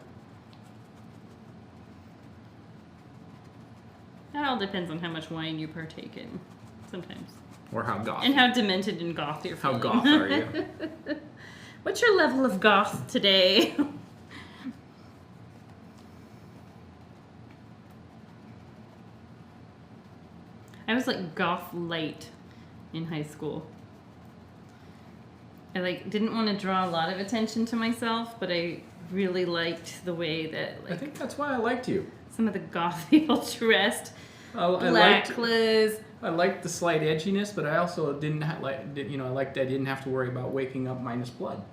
That all depends on how much wine you partake in, sometimes. Or how goth. And how demented and goth you're feeling. How goth are you? What's your level of goth today? I was like goth light in high school. I like didn't want to draw a lot of attention to myself, but I really liked the way that like I think that's why I liked you. some of the goth people dressed. I Black clothes. I liked the slight edginess, but I also didn't I didn't have to worry about waking up minus blood.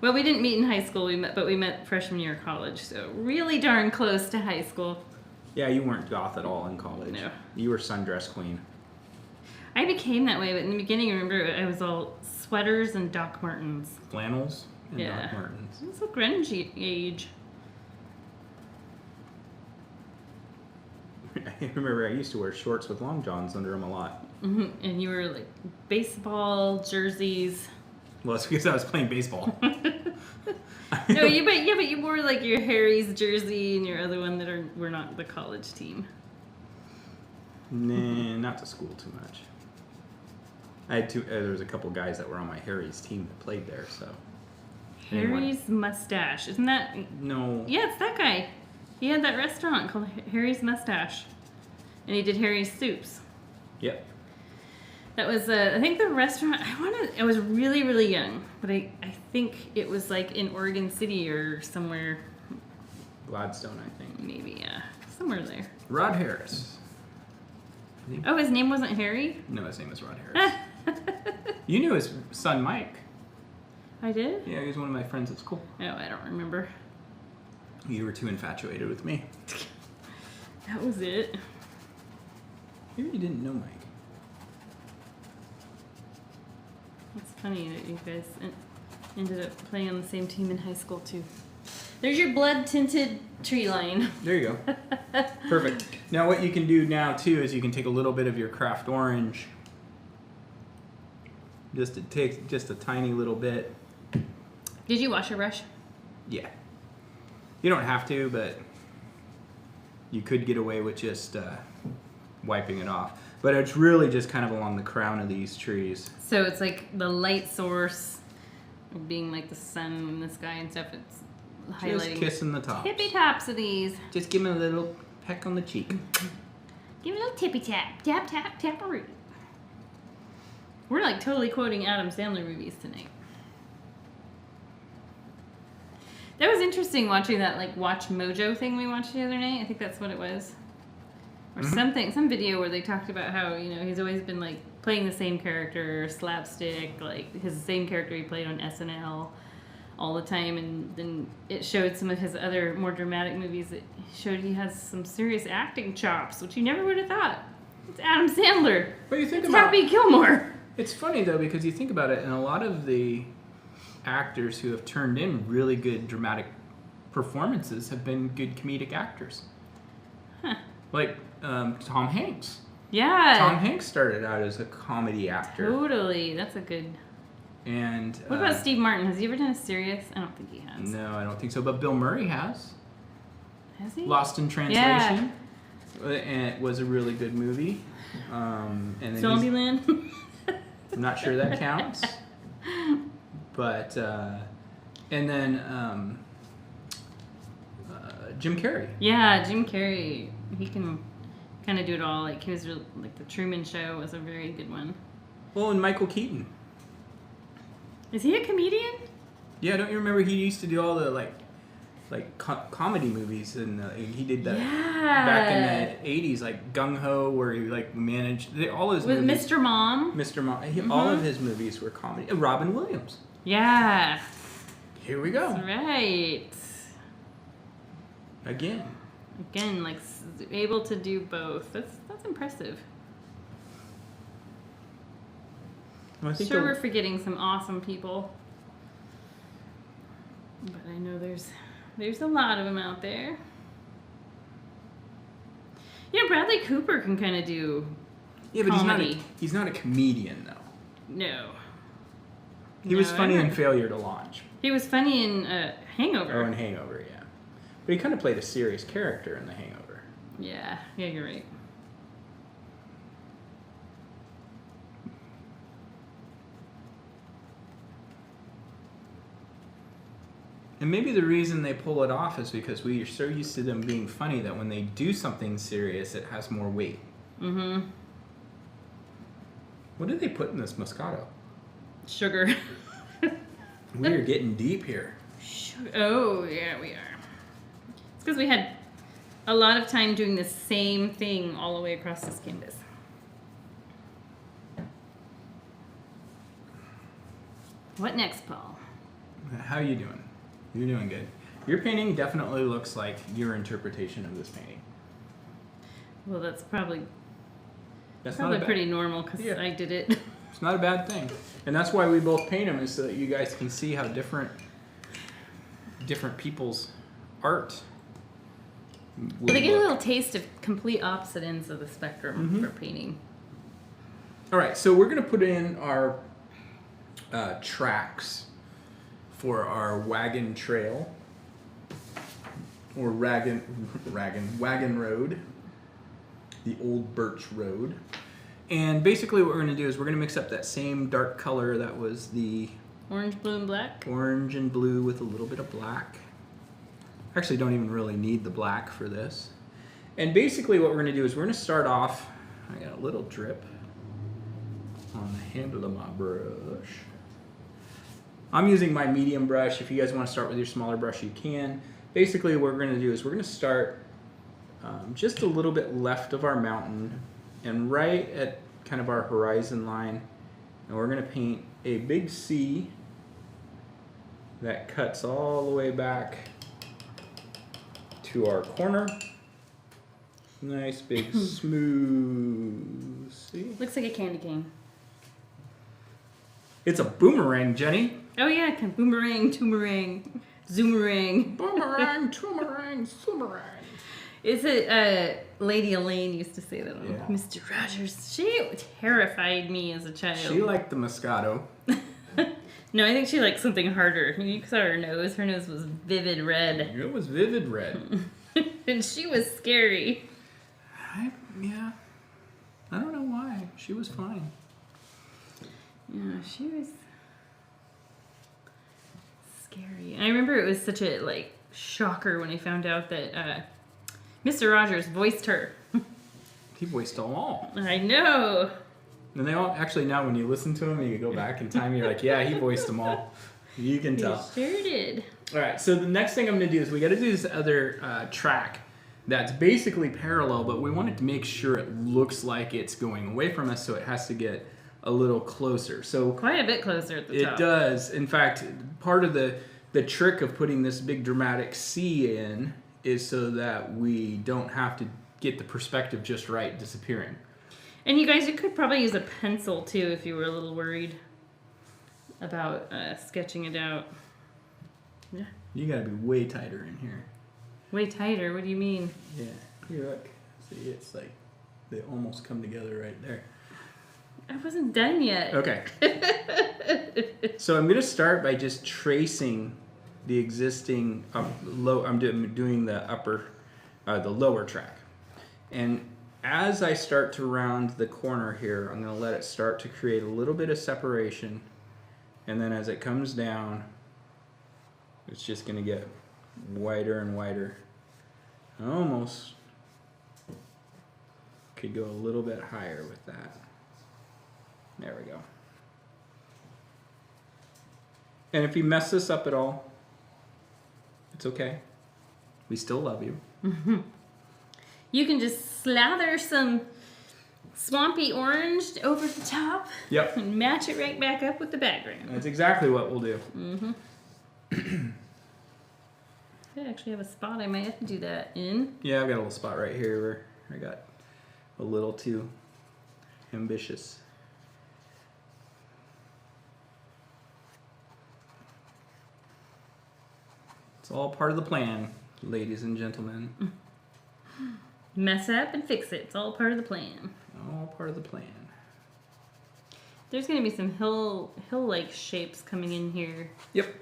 Well, we didn't meet in high school, but we met freshman year of college, so really darn close to high school. Yeah, you weren't goth at all in college. No. You were sundress queen. I became that way, but in the beginning, remember, I was all sweaters and Doc Martens. Flannels and Yeah. Doc Martens. It was a grungy age. I remember I used to wear shorts with long johns under them a lot. Mm-hmm. And you were like baseball jerseys. Well, it's because I was playing baseball. No, but you wore like your Harry's jersey and your other one that were not the college team. Nah, not to school too much. I had there was a couple guys that were on my Harry's team that played there, so. Harry's Mustache, isn't that? No. Yeah, it's that guy. He had that restaurant called Harry's Mustache And he did Harry's Soups. Yep. That was, I think the restaurant, I was really, really young, but I think it was like in Oregon City or somewhere. Gladstone, I think. Maybe, yeah. Somewhere there. Rod Harris. Oh, his name wasn't Harry? No, his name was Rod Harris. You knew his son Mike. I did? Yeah, he was one of my friends at school. Oh, I don't remember. You were too infatuated with me. That was it. Maybe you didn't know Mike. It's funny that you guys ended up playing on the same team in high school, too. There's your blood-tinted tree line. There you go. Perfect. Now what you can do now, too, is you can take a little bit of your craft orange. It takes just a tiny little bit. Did you wash your brush? Yeah. You don't have to, but you could get away with just wiping it off. But it's really just kind of along the crown of these trees. So it's like the light source being like the sun and the sky and stuff. It's highlighting. Just kissing the tops. Tippy tops of these. Just give him a little peck on the cheek. Give him a little tippy tap. Tap, tap, tap-a-roo. We're like totally quoting Adam Sandler movies tonight. That was interesting watching that like Watch Mojo thing we watched the other night. I think that's what it was. Or something, some video where they talked about how, you know, he's always been like playing the same character, slapstick, like his same character he played on SNL all the time. And then it showed some of his other more dramatic movies that showed he has some serious acting chops, which you never would have thought. It's Adam Sandler. But you think it's about Happy Gilmore. It's funny though because you think about it, and a lot of the actors who have turned in really good dramatic performances have been good comedic actors. Huh. Like Tom Hanks. Yeah. Tom Hanks started out as a comedy actor. Totally. That's a good... And what about Steve Martin? Has he ever done a serious? I don't think he has. No, I don't think so. But Bill Murray has. Has he? Lost in Translation. Yeah. And it was a really good movie. And then Zombieland? I'm not sure that counts. But, and then Jim Carrey. Yeah, Jim Carrey. He can kind of do it all. Like, he was like The Truman Show was a very good one. Well, and Michael Keaton. Is he a comedian? Yeah, don't you remember he used to do all the comedy movies, and he did that back in the 80s, like Gung Ho, where he like managed all his with movies. Mr. Mom. Mr. Mom, all of his movies were comedy. Robin Williams. Yeah. Here we go. That's right. Again, like able to do both. That's impressive. Well, I think sure, we're forgetting some awesome people, but I know there's a lot of them out there. You know, Bradley Cooper can kind of do but comedy. he's not a comedian though. No. He was funny in Failure to Launch. He was funny in Hangover. Oh, in Hangover, yeah. But he kind of played a serious character in The Hangover. Yeah, you're right. And maybe the reason they pull it off is because we are so used to them being funny that when they do something serious, it has more weight. Mm-hmm. What did they put in this Moscato? Sugar. We are getting deep here. Oh, yeah, we are. It's because we had a lot of time doing the same thing all the way across this canvas. What next, Paul? How are you doing? You're doing good. Your painting definitely looks like your interpretation of this painting. Well, that's probably That's pretty normal because I did it. It's not a bad thing. And that's why we both paint them, is so that you guys can see how different people's art Well, they get a little taste of complete opposite ends of the spectrum for painting. All right, so we're going to put in our tracks for our wagon trail, or wagon road, the Old Birch Road. And basically what we're going to do is we're going to mix up that same dark color that was the Orange, blue, and black? Orange and blue with a little bit of black. Actually don't even really need the black for this. And basically what we're going to do is we're going to start off, I got a little drip on the handle of my brush. I'm using my medium brush. If you guys want to start with your smaller brush, you can. Basically what we're going to do is we're going to start just a little bit left of our mountain and right at kind of our horizon line. And we're going to paint a big C that cuts all the way back to our corner. Nice big smooth C. Looks like a candy cane. It's a boomerang, Jenny. Oh yeah, boomerang, toomerang, zoomerang. Boomerang, toomerang, zoomerang. Is it Lady Elaine used to say that on Yeah. Mr. Rogers? She terrified me as a child. She liked the Moscato. No, I think she liked something harder. You saw her nose. Her nose was vivid red. It was vivid red. And she was scary. Yeah. I don't know why. She was fine. Yeah, she was scary. I remember it was such a shocker when I found out that Mr. Rogers voiced her. He voiced them all. I know. And they all, actually now when you listen to him, you go back in time, you're like, yeah, he voiced them all. You can tell. He sure did. All right, so the next thing I'm going to do is we got to do this other track that's basically parallel, but we want to make sure it looks like it's going away from us, so it has to get a little closer. So Quite a bit closer at the top. it does. In fact, part of the trick of putting this big dramatic C in is so that we don't have to get the perspective just right disappearing. And you guys, you could probably use a pencil too if you were a little worried about sketching it out. Yeah. You got to be way tighter in here. Way tighter? What do you mean? Yeah. Here, look. See, it's like they almost come together right there. I wasn't done yet. Okay. So I'm going to start by just tracing the existing low. I'm doing the the lower track, and as I start to round the corner here, I'm going to let it start to create a little bit of separation, and then as it comes down, it's just going to get wider and wider. I almost could go a little bit higher with that. There we go. And if you mess this up at all, it's okay. We still love you. Mm-hmm. You can just slather some swampy orange over the top. Yep. And match it right back up with the background. That's exactly what we'll do. Mm-hmm. I actually have a spot I might have to do that in. Yeah, I've got a little spot right here where I got a little too ambitious. It's all part of the plan, ladies and gentlemen. Mess up and fix it. It's all part of the plan. All part of the plan. There's going to be some hill-like shapes coming in here. Yep.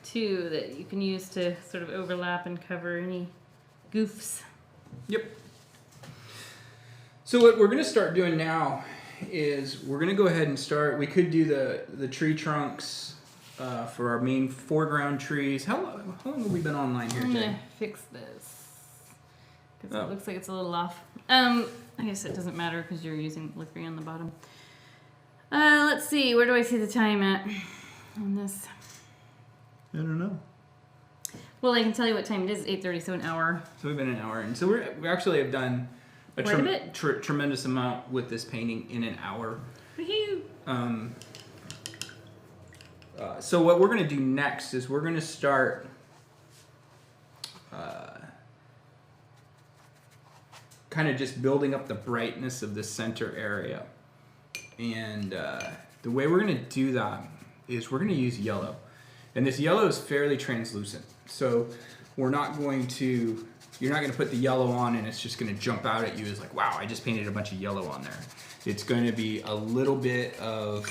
Too, that you can use to sort of overlap and cover any goofs. Yep. So what we're going to start doing now is we're going to go ahead and start. We could do the tree trunks for our main foreground trees. How long have we been online here, I'm Jay? going to fix this. Because it looks like it's a little off. I guess it doesn't matter because you're using Liquory on the bottom. Let's see. Where do I see the time at on this? I don't know. Well, I can tell you what time it is. 8:30, so an hour. So we've been an hour, and so we actually have done a Quite a bit. tremendous amount with this painting in an hour. Woohoo! So what we're going to do next is we're going to start kind of just building up the brightness of the center area. And the way we're going to do that is we're going to use yellow. And this yellow is fairly translucent. So you're not going to put the yellow on and it's just going to jump out at you as like, wow, I just painted a bunch of yellow on there. It's going to be a little bit of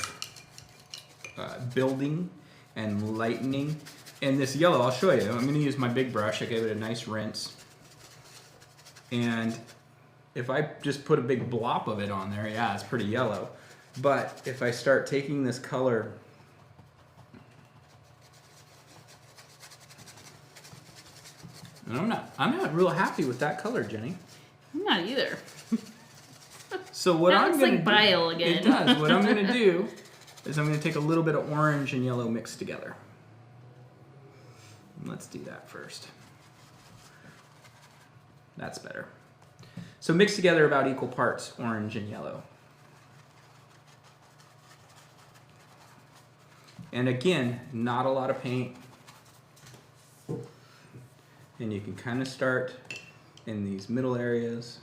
building and lightening. And this yellow, I'll show you. I'm going to use my big brush. I gave it a nice rinse. And if I just put a big blop of it on there, yeah, it's pretty yellow. But if I start taking this color and I'm not real happy with that color, Jenny. Not either. So what That I'm looks going to like bile again. It does. What I'm going to do is I'm going to take a little bit of orange and yellow mixed together. Let's do that first. That's better. So mix together about equal parts orange and yellow. And again, not a lot of paint. And you can kind of start in these middle areas.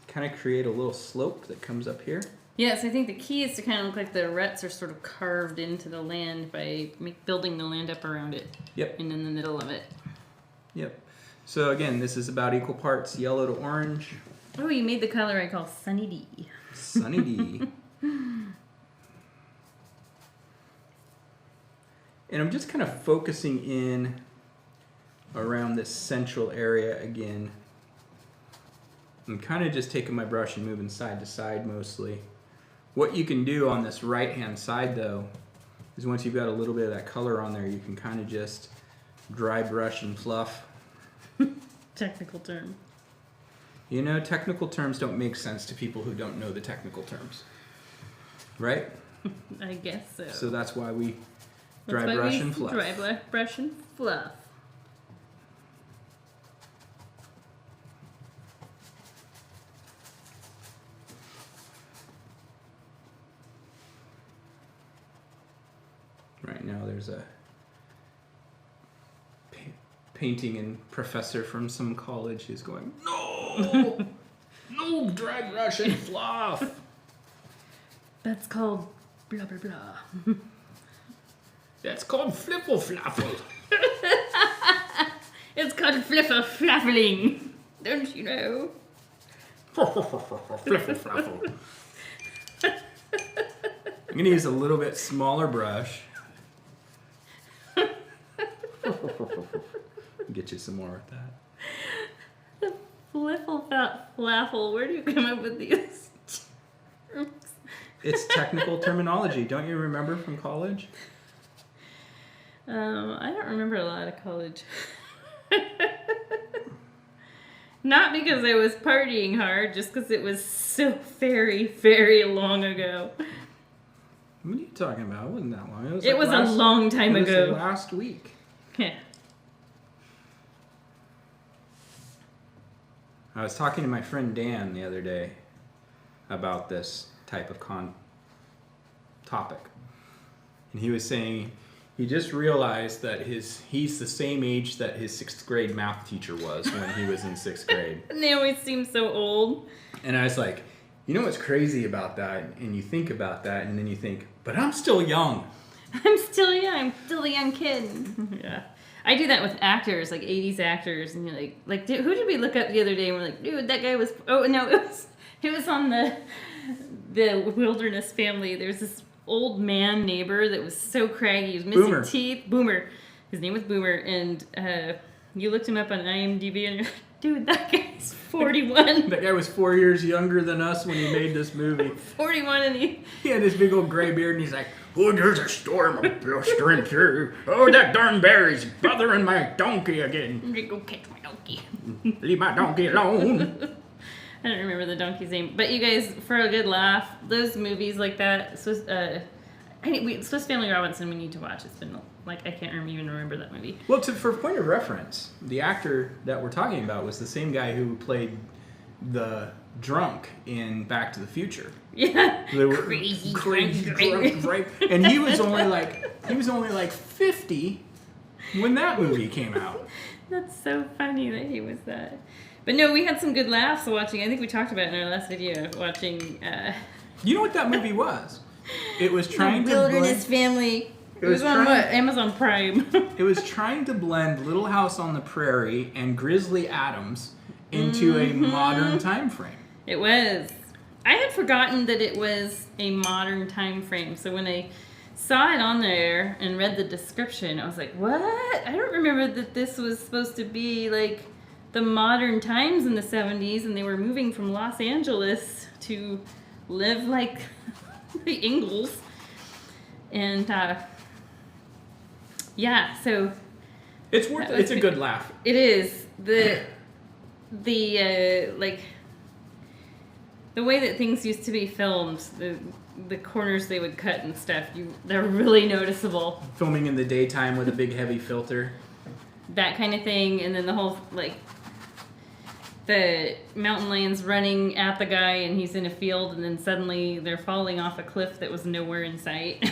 Kind of create a little slope that comes up here. Yes, I think the key is to kind of look like the ruts are sort of carved into the land by building the land up around it. Yep. And in the middle of it. Yep. So again, this is about equal parts yellow to orange. Oh, you made the color I call Sunny D. Sunny D. And I'm just kind of focusing in around this central area again. I'm kind of just taking my brush and moving side to side mostly. What you can do on this right-hand side, though, is once you've got a little bit of that color on there, you can kind of just dry brush and fluff. Technical term. You know, technical terms don't make sense to people who don't know the technical terms. Right? I guess so. So that's why we dry That's why brush we and fluff. Dry brush and fluff. Right now there's a painting and professor from some college who's going, no! No, dry brush and fluff! That's called blah blah blah. That's called fliffle flaffle. It's called fliffer flaffling. Don't you know? Fliffle flaffle. I'm going to use a little bit smaller brush. Get you some more with that. The fliffle flaffle. Where do you come up with these terms? It's technical terminology. Don't you remember from college? I don't remember a lot of college. Not because I was partying hard, just because it was so very, very long ago. What are you talking about? It wasn't that long. It was a long time ago. It was last week. Yeah. I was talking to my friend Dan the other day about this type of topic. And he was saying he just realized that he's the same age that his 6th grade math teacher was when he was in 6th grade. And they always seem so old. And I was like, you know what's crazy about that? And you think about that, and then you think, but I'm still young. I'm still young. I'm still a young kid. Yeah. I do that with actors, like 80s actors, and you're like, dude, who did we look up the other day? And we're like, dude, that guy was. Oh no, it was on the Wilderness Family. There's this old man neighbor that was so craggy. He was missing Boomer. teeth. Boomer. His name was Boomer, and you looked him up on IMDb, and you're like, dude, that guy's 41. That guy was 4 years younger than us when he made this movie. 41, and he had this big old gray beard, and he's like, oh, there's a storm blustering through. Oh, that darn bear's bothering my donkey again. Go catch my donkey. Leave my donkey alone. I don't remember the donkey's name, but you guys, for a good laugh, those movies like that, Swiss Family Robinson, we need to watch. It's been like I can't even remember that movie. Well, for point of reference, the actor that we're talking about was the same guy who played the drunk in Back to the Future. Yeah, crazy drunk, right? And he was only like 50 when that movie came out. That's so funny that he was that. But no, we had some good laughs watching. I think we talked about it in our last video watching. You know what that movie was? It was trying to Wilderness Family. It was on what? Amazon Prime. It was trying to blend Little House on the Prairie and Grizzly Adams into a modern time frame. It was. I had forgotten that it was a modern time frame. So when I saw it on there and read the description, I was like, what? I don't remember that this was supposed to be like the modern times in the 70s, and they were moving from Los Angeles to live like the Ingalls. And yeah, so it's worth it. It's a good laugh. It is. the like the way that things used to be filmed, the corners they would cut and stuff, they're really noticeable. Filming in the daytime with a big heavy filter. That kind of thing, and then the whole like the mountain lions running at the guy and he's in a field and then suddenly they're falling off a cliff that was nowhere in sight.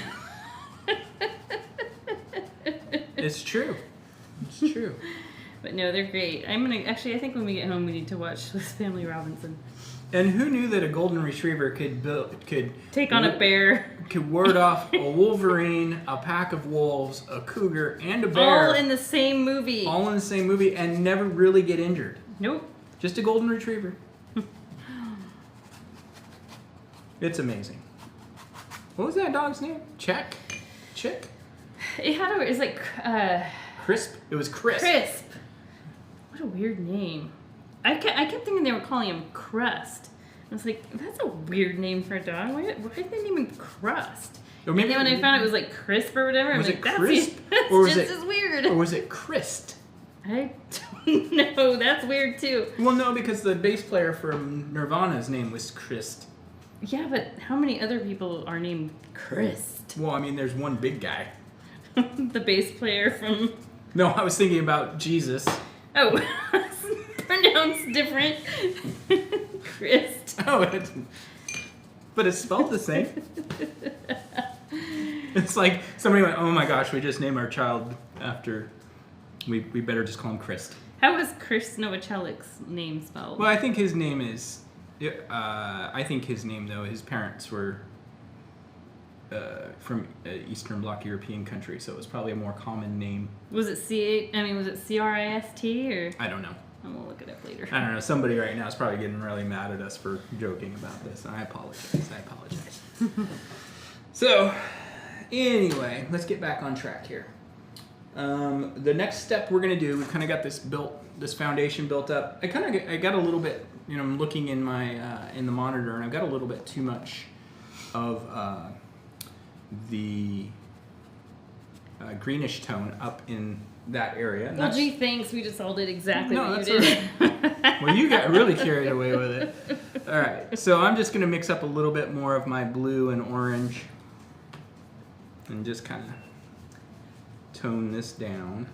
It's true. It's true. But no, they're great. I think when we get home we need to watch this Family Robinson. And who knew that a golden retriever could take on a bear, could ward off a wolverine, a pack of wolves, a cougar, and a bear, all in the same movie, and never really get injured. Nope. Just a golden retriever. It's amazing. What was that dog's name? Chick? It's like Crisp. It was Crisp. Crisp. What a weird name. I kept thinking they were calling him Crust. I was like, that's a weird name for a dog. Why did they name him Crust? Or maybe, and then when I found it was like Crisp or whatever, I'm like, that's just as weird. Or was it Christ? I don't know. That's weird too. Well, no, because the bass player from Nirvana's name was Christ. Yeah, but how many other people are named Christ? Well, I mean, there's one big guy. The bass player from... No, I was thinking about Jesus. Oh, pronounced different. Christ. Oh, but it's spelled the same. It's like somebody went, oh my gosh, we just named our child after... We better just call him Christ. How was Chris Novocelic's name spelled? Well, I think his name is... I think his name, though, his parents were from Eastern Bloc European country, so it was probably a more common name. Was it C-R-I-S-T or? I don't know. I'm going to look it up later. I don't know. Somebody right now is probably getting really mad at us for joking about this, and I apologize. So, anyway, let's get back on track here. The next step we're going to do, we've kind of got this foundation built up. I got a little bit, I'm looking in in the monitor, and I've got a little bit too much of the greenish tone up in that area. Well, gee, thanks. We just all did exactly what you did. Right. Well, you got really carried away with it. All right, so I'm just going to mix up a little bit more of my blue and orange and just kind of tone this down.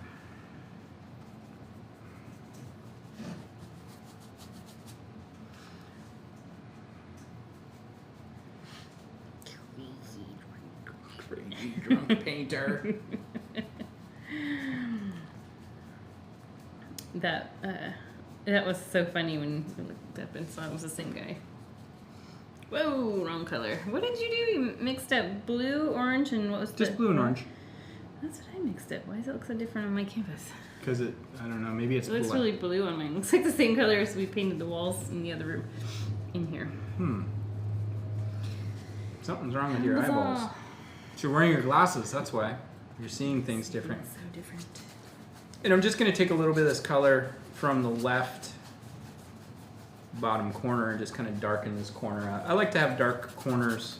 Crazy drunk painter. That was so funny when we looked up and saw it was the same guy. Whoa, wrong color. What did you do? You mixed up blue, orange, and what was just blue and orange. That's what I mixed up. Why does it look so different on my canvas? Because I don't know, maybe it's It looks really blue on mine. It looks like the same color as we painted the walls in the other room in here. Something's wrong with your eyeballs. You're wearing your glasses, that's why. You're seeing things different. It's so different. And I'm just going to take a little bit of this color from the left bottom corner and just kind of darken this corner out. I like to have dark corners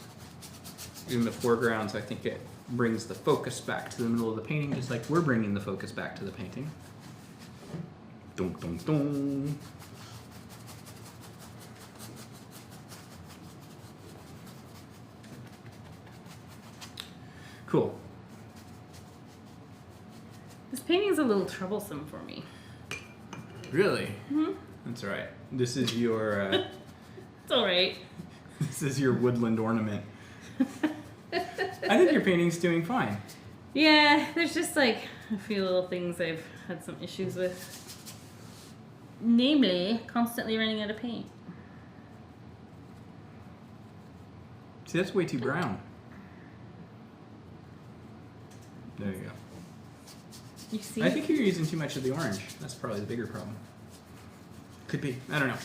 in the foregrounds. I think it brings the focus back to the middle of the painting, just like we're bringing the focus back to the painting. Dun, dun, dun. Cool. This painting's a little troublesome for me. Really? Mm-hmm. That's all right. This is your... It's all right. This is your woodland ornament. I think your painting's doing fine. Yeah, there's just like a few little things I've had some issues with. Namely, constantly running out of paint. See, that's way too brown. There you go. You see? I think you're using too much of the orange. That's probably the bigger problem. Could be. I don't know.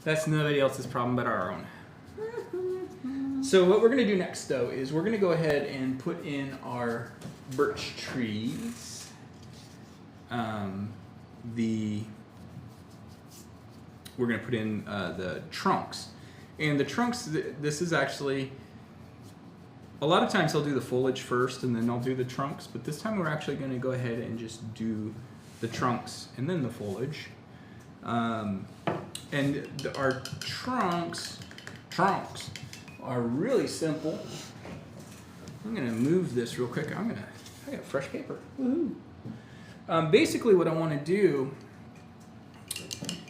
That's nobody else's problem but our own. So what we're going to do next, though, is we're going to go ahead and put in our birch trees. We're going to put in the trunks. And the trunks, this is actually... A lot of times I'll do the foliage first and then I'll do the trunks, but this time we're actually going to go ahead and just do the trunks and then the foliage. And our trunks are really simple. I'm gonna move this real quick. I got fresh paper. Woohoo! Basically, what I want to do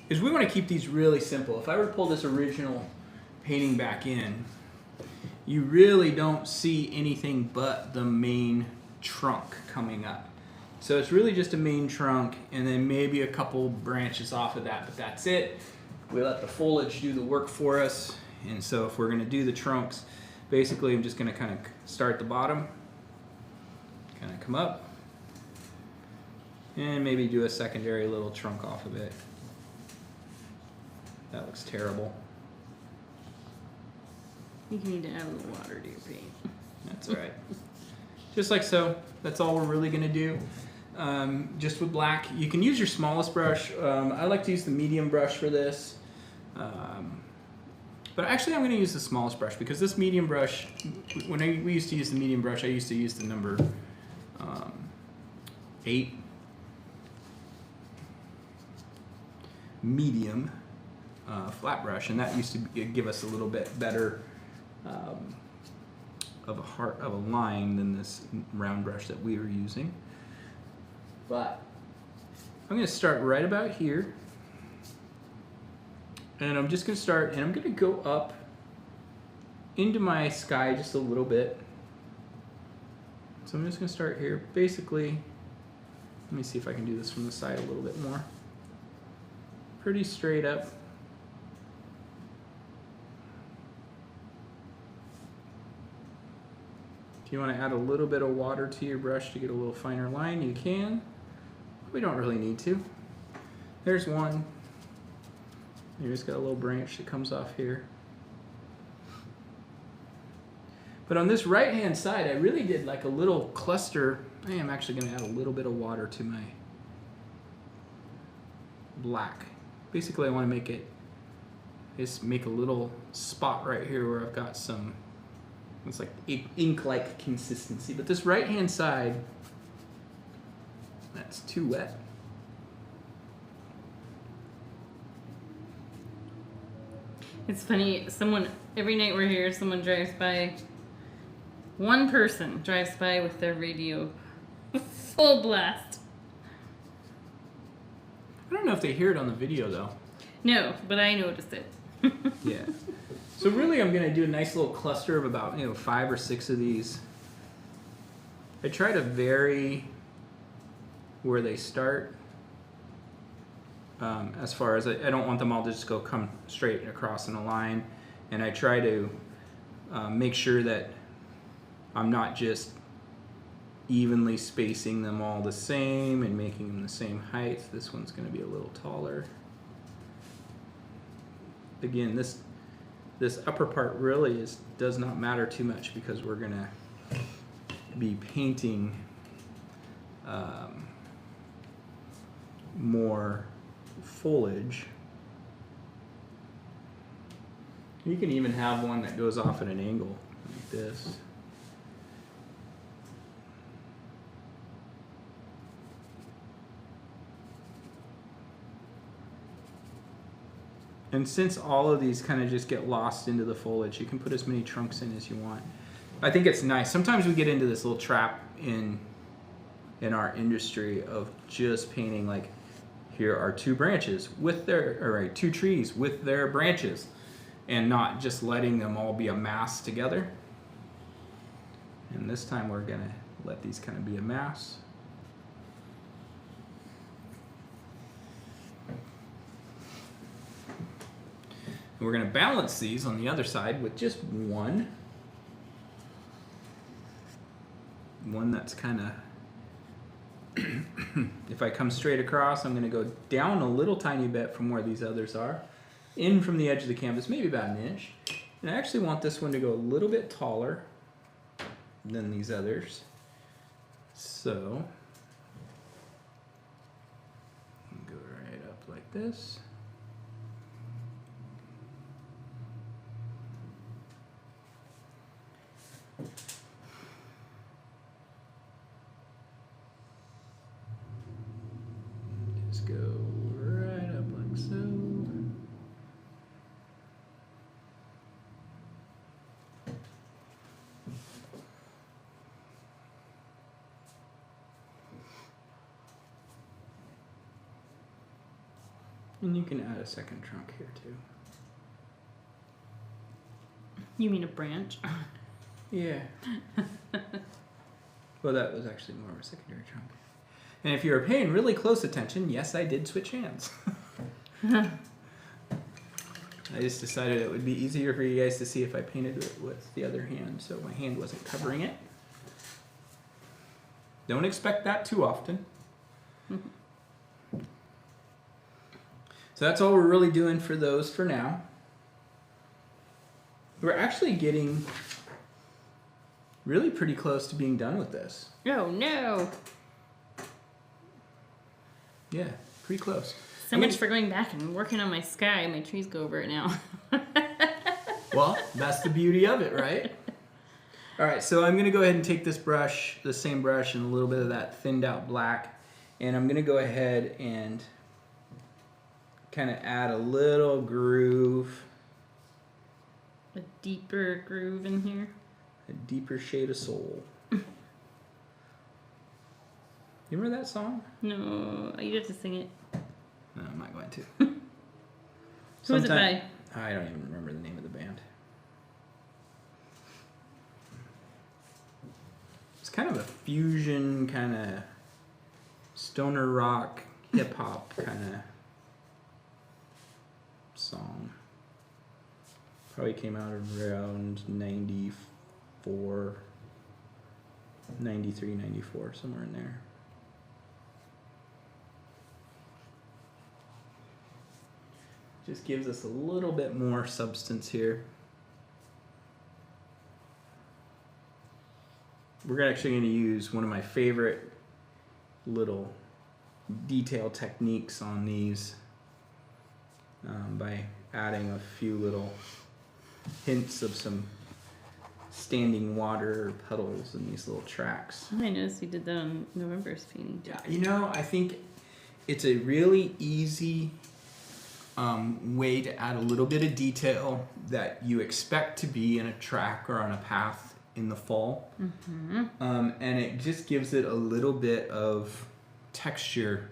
is we want to keep these really simple. If I were to pull this original painting back in, you really don't see anything but the main trunk coming up. So it's really just a main trunk and then maybe a couple branches off of that, but that's it. We let the foliage do the work for us. And so if we're gonna do the trunks, basically I'm just gonna kind of start at the bottom, kind of come up, and maybe do a secondary little trunk off of it. That looks terrible. You need to add a little water to your paint. That's all right. Just like so. That's all we're really gonna do. Just with black. You can use your smallest brush. I like to use the medium brush for this. But actually I'm gonna use the smallest brush because this medium brush, when we used to use the medium brush, I used to use the number 8 medium flat brush, and that used to give us a little bit better of a line than this round brush that we were using. But I'm going to start right about here, and I'm just going to start, and I'm going to go up into my sky just a little bit. So I'm just going to start here. Basically, let me see if I can do this from the side a little bit more. Pretty straight up. If you want to add a little bit of water to your brush to get a little finer line, you can. We don't really need to. There's one. You just got a little branch that comes off here. But on this right hand side, I really did like a little cluster. I am actually going to add a little bit of water to my black. Basically, I want to make a little spot right here where I've got some, it's like ink-like consistency. But this right-hand side, that's too wet. It's funny, every night we're here, someone drives by, one person drives by with their radio full blast. I don't know if they hear it on the video though. No, but I noticed it. Yeah. So really I'm going to do a nice little cluster of about 5 or 6 of these. I try to vary where they start. As far as I don't want them all to just come straight across in a line, and I try to make sure that I'm not just evenly spacing them all the same and making them the same height. This one's going to be a little taller. Again, this upper part really does not matter too much because we're going to be painting more foliage. You can even have one that goes off at an angle like this. And since all of these kind of just get lost into the foliage, you can put as many trunks in as you want. I think it's nice. Sometimes we get into this little trap in our industry of just painting like, here are 2 branches with two trees with their branches, and not just letting them all be a mass together. And this time we're gonna let these kind of be a mass. And we're gonna balance these on the other side with just one that's kind of, if I come straight across, I'm going to go down a little tiny bit from where these others are, in from the edge of the canvas, maybe about an inch. And I actually want this one to go a little bit taller than these others. So, go right up like this. Go right up like so. And you can add a second trunk here too. You mean a branch? Yeah. Well, that was actually more of a secondary trunk. And if you were paying really close attention, yes, I did switch hands. I just decided it would be easier for you guys to see if I painted it with the other hand, so my hand wasn't covering it. Don't expect that too often. So that's all we're really doing for those for now. We're actually getting really pretty close to being done with this. Oh no! Yeah, pretty close. So much for going back and working on my sky. My trees go over it now. Well, that's the beauty of it, right? All right, so I'm going to go ahead and take this brush, the same brush, and a little bit of that thinned out black, and I'm going to go ahead and kind of add a little groove. A deeper groove in here. A deeper shade of soul. You remember that song? No, you have to sing it. No, I'm not going to. Who is it by? I don't even remember the name of the band. It's kind of a fusion, kind of stoner rock, hip hop kind of song. Probably came out around 94, 93, 94, somewhere in there. Just gives us a little bit more substance here. We're actually going to use one of my favorite little detail techniques on these by adding a few little hints of some standing water puddles in these little tracks. I noticed you did that on November's painting. Yeah, you know, I think it's a really easy way to add a little bit of detail that you expect to be in a track or on a path in the fall. Mm-hmm. And it just gives it a little bit of texture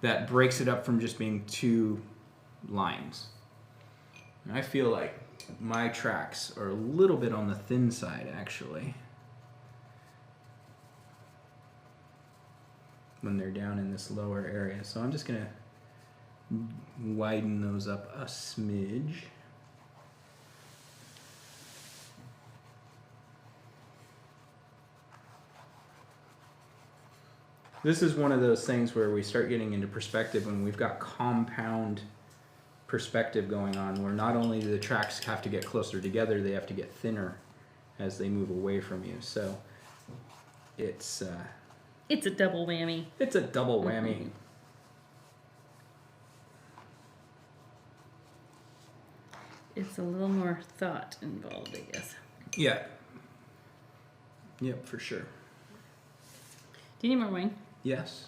that breaks it up from just being two lines. And I feel like my tracks are a little bit on the thin side, actually, when they're down in this lower area. So I'm just going to widen those up a smidge. This is one of those things where we start getting into perspective when we've got compound perspective going on, where not only do the tracks have to get closer together, they have to get thinner as they move away from you. So it's a double whammy. It's a double whammy. Mm-hmm. It's a little more thought involved, I guess. Yeah. Yep, for sure. Do you need more wine? Yes.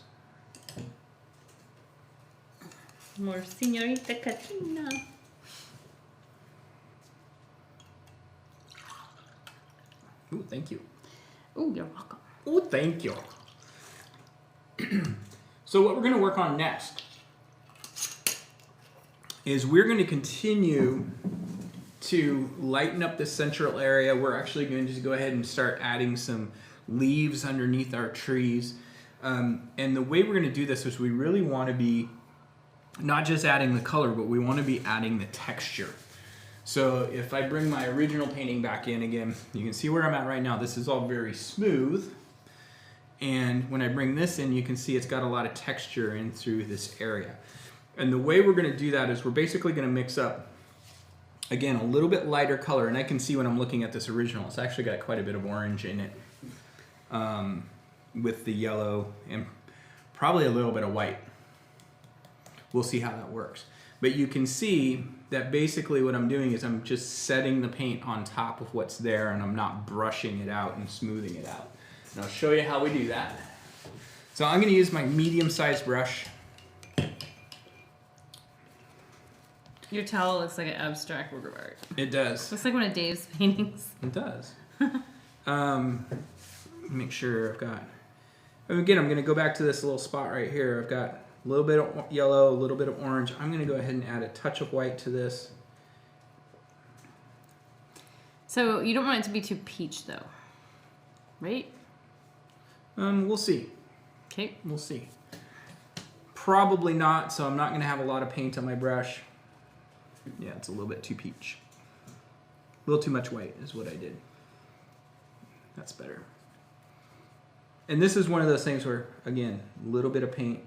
More Senorita Katrina. Ooh, thank you. Oh, you're welcome. Ooh, thank you. So what we're going to work on next is we're going to continue to lighten up the central area. We're actually going to just go ahead and start adding some leaves underneath our trees. And the way we're going to do this is we really want to be not just adding the color, but we want to be adding the texture. So if I bring my original painting back in again, you can see where I'm at right now. This is all very smooth. And when I bring this in, you can see it's got a lot of texture in through this area. And the way we're going to do that is we're basically going to mix up, again, a little bit lighter color. And I can see when I'm looking at this original, it's actually got quite a bit of orange in it with the yellow and probably a little bit of white. We'll see how that works. But you can see that basically what I'm doing is I'm just setting the paint on top of what's there, and I'm not brushing it out and smoothing it out. And I'll show you how we do that. So I'm going to use my medium-sized brush. Your towel looks like an abstract work of art. It does. Looks like one of Dave's paintings. It does. Make sure I've got... Again, I'm going to go back to this little spot right here. I've got A little bit of yellow, a little bit of orange. I'm going to go ahead and add a touch of white to this. So you don't want it to be too peach, though, right? We'll see. Okay. We'll see. Probably not, so I'm not going to have a lot of paint on my brush. Yeah, it's a little bit too peach. A little too much white is what I did. That's better. And this is one of those things where, again, a little bit of paint.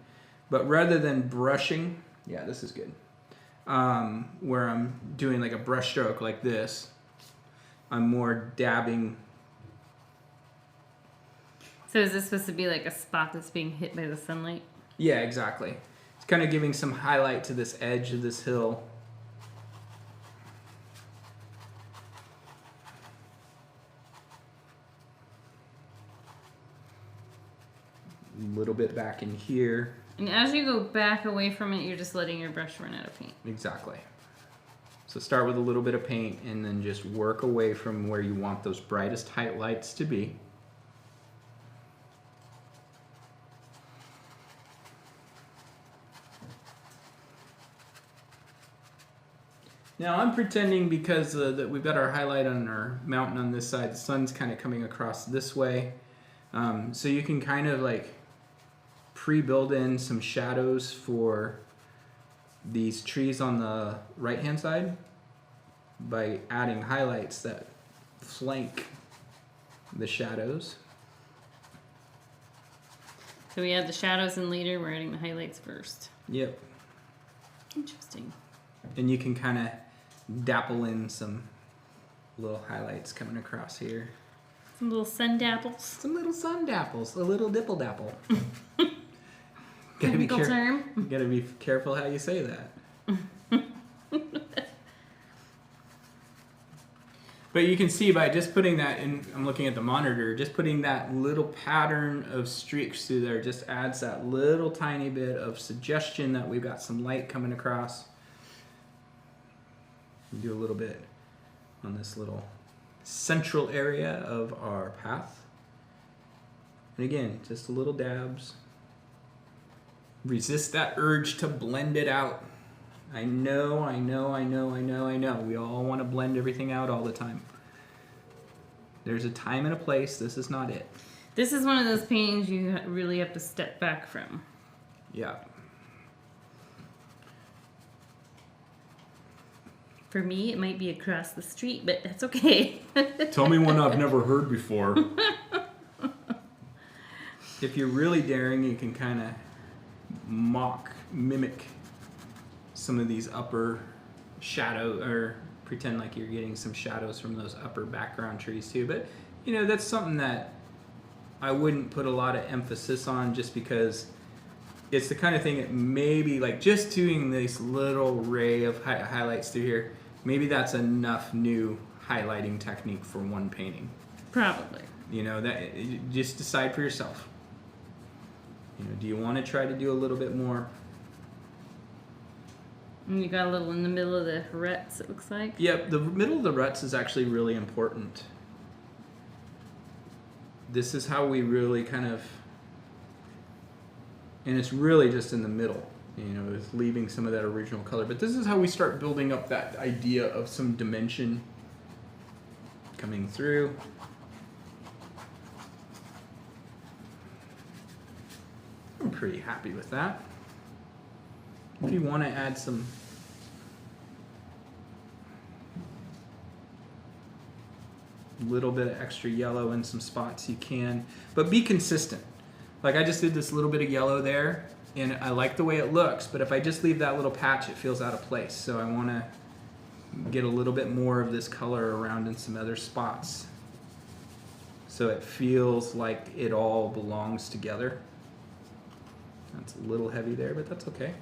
But rather than brushing, yeah, this is good. Where I'm doing like a brush stroke like this, I'm more dabbing. So is this supposed to be like a spot that's being hit by the sunlight? Yeah, exactly. It's kind of giving some highlight to this edge of this hill. A little bit back in here. And as you go back away from it, you're just letting your brush run out of paint. Exactly. So start with a little bit of paint and then just work away from where you want those brightest highlights to be. Now I'm pretending because that we've got our highlight on our mountain on this side, the sun's kind of coming across this way. So you can kind of like pre-build in some shadows for these trees on the right hand side by adding highlights that flank the shadows. So we add the shadows in later, we're adding the highlights first. Yep. Interesting. And you can kind of dapple in some little highlights coming across here. Some little sun dapples. Some little sun dapples, a little dipple dapple. Technical term. You gotta be careful how you say that. But you can see by just putting that in, I'm looking at the monitor, just putting that little pattern of streaks through there just adds that little tiny bit of suggestion that we've got some light coming across. Do a little bit on this little central area of our path. And again, just a little dabs. Resist that urge to blend it out. I know. We all want to blend everything out all the time. There's a time and a place. This is not it. This is one of those paintings you really have to step back from. Yeah. For me, it might be across the street, but that's okay. Tell me one I've never heard before. If you're really daring, you can kind of mimic some of these upper shadow, or pretend like you're getting some shadows from those upper background trees too. But, you know, that's something that I wouldn't put a lot of emphasis on, just because it's the kind of thing that maybe, like, just doing this little ray of highlights through here, maybe that's enough new highlighting technique for one painting. Probably. You know, that just decide for yourself. You know, do you want to try to do a little bit more? And you got a little in the middle of the ruts, it looks like. Yep, the middle of the ruts is actually really important. This is how we really kind of, and it's really just in the middle, you know, it's leaving some of that original color. But this is how we start building up that idea of some dimension coming through. I'm pretty happy with that. If you want to add some little bit of extra yellow in some spots, you can, but be consistent. Like I just did this little bit of yellow there, and I like the way it looks, but if I just leave that little patch, it feels out of place. So I want to get a little bit more of this color around in some other spots, so it feels like it all belongs together. That's a little heavy there, but that's okay.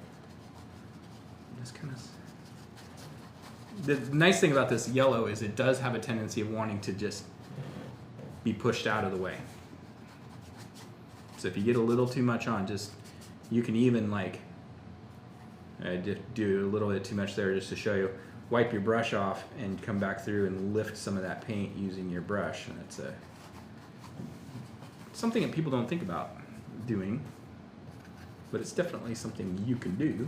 Just kind of. The nice thing about this yellow is it does have a tendency of wanting to just be pushed out of the way. So if you get a little too much on, just, you can even, like, I did do a little bit too much there just to show you, wipe your brush off and come back through and lift some of that paint using your brush. And it's something that people don't think about doing. but it's definitely something you can do.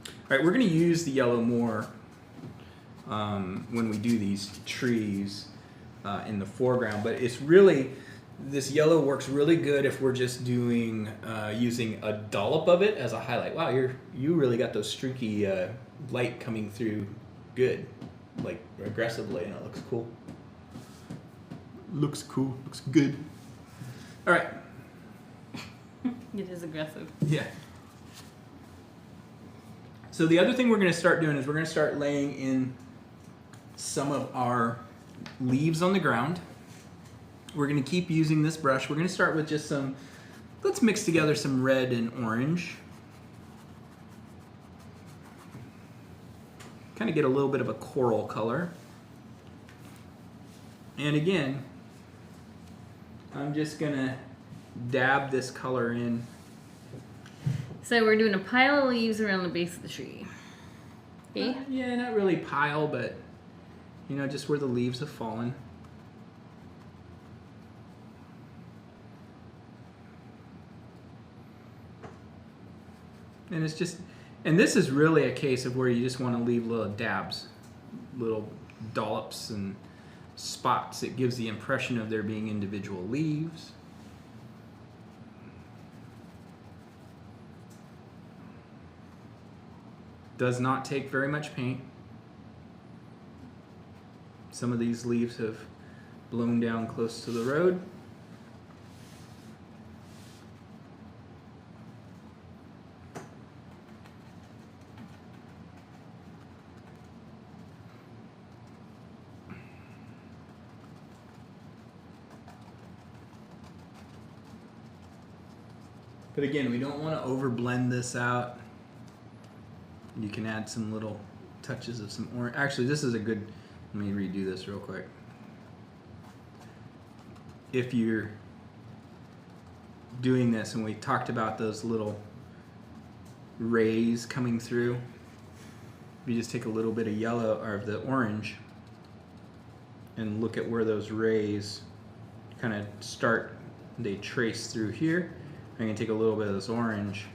All right, we're going to use the yellow more when we do these trees in the foreground, but it's really, this yellow works really good if we're just doing using a dollop of it as a highlight. Wow, you really got those streaky light coming through good, like aggressively, and it looks cool. Looks cool, looks good. All right. It is aggressive. Yeah. So the other thing we're going to start doing is we're going to start laying in some of our leaves on the ground. We're going to keep using this brush. We're going to start with just some, let's mix together some red and orange. Kind of get a little bit of a coral color. And again, I'm just going to dab this color in. So we're doing a pile of leaves around the base of the tree. Okay? Yeah, not really pile, but you know, just where the leaves have fallen. And it's just, and this is really a case of where you just want to leave little dabs, little dollops and spots. It gives the impression of there being individual leaves. Does not take very much paint. Some of these leaves have blown down close to the road. But again, we don't want to over blend this out. You can add some little touches of some orange. Actually, this is a good, let me redo this real quick. If you're doing this, and we talked about those little rays coming through, you just take a little bit of yellow or the orange and look at where those rays kind of start, they trace through here. I'm going to take a little bit of this orange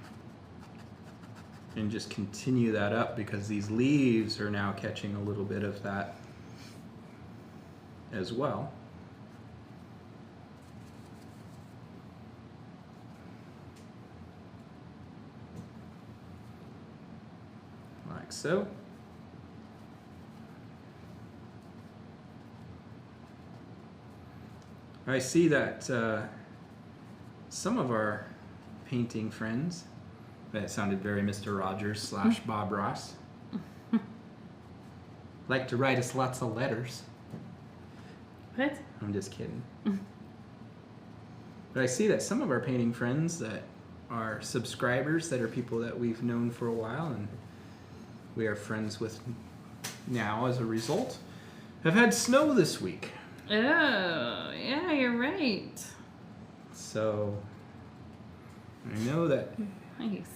and just continue that up, because these leaves are now catching a little bit of that as well. Like so. I see that some of our painting friends, that sounded very Mr. Rogers / Bob Ross, like to write us lots of letters. What? I'm just kidding. But I see that some of our painting friends that are subscribers, that are people that we've known for a while and we are friends with now as a result, have had snow this week. Oh, yeah, you're right. So I know that. Nice.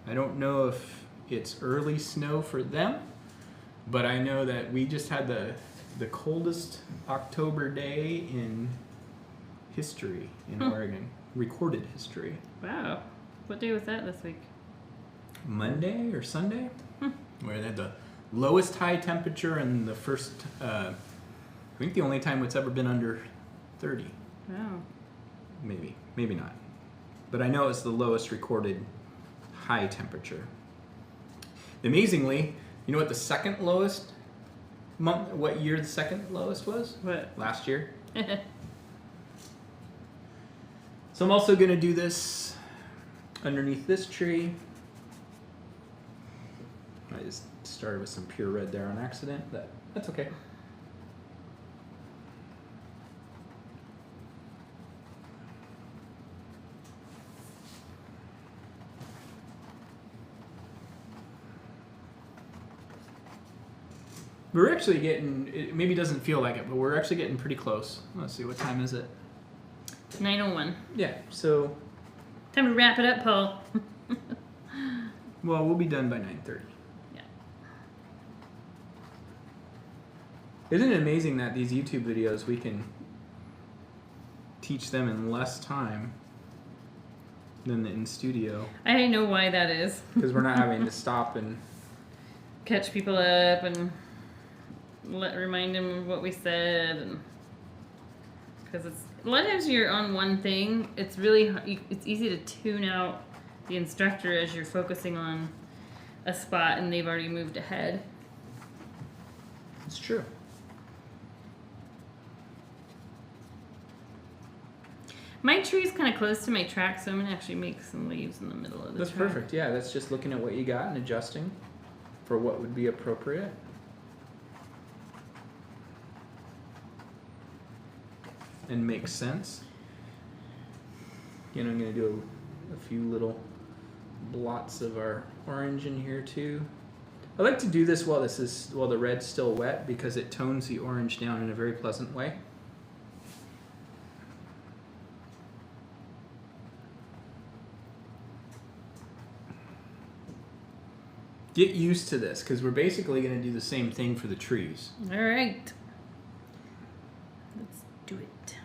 I don't know if it's early snow for them, but I know that we just had the coldest October day in history in Oregon, recorded history. Wow. What day was that this week? Monday or Sunday, where they had the lowest high temperature and the first, I think the only time it's ever been under 30. Wow. Maybe not. But I know it's the lowest recorded high temperature. Amazingly, you know what the second lowest month, what year the second lowest was? What? Last year. So I'm also going to do this underneath this tree. I just started with some pure red there on accident. That's okay. We're actually getting, it maybe doesn't feel like it, but we're actually getting pretty close. Let's see, what time is it? 9:01. Yeah, so, Time to wrap it up, Paul. well, we'll be done by 9:30. Yeah. Isn't it amazing that these YouTube videos, we can teach them in less time than the in studio. I know why that is. Because we're not having to stop and catch people up and remind them of what we said, and because it's a lot of times you're on one thing, it's easy to tune out the instructor as you're focusing on a spot and they've already moved ahead. It's true. My tree's kind of close to my track, so I'm gonna actually make some leaves in the middle of the That's track. perfect. Yeah, that's just looking at what you got and adjusting for what would be appropriate. And makes sense. Again, I'm going to do a few little blots of our orange in here too. I like to do this while the red's still wet because it tones the orange down in a very pleasant way. Get used to this because we're basically going to do the same thing for the trees. All right. Let's do it.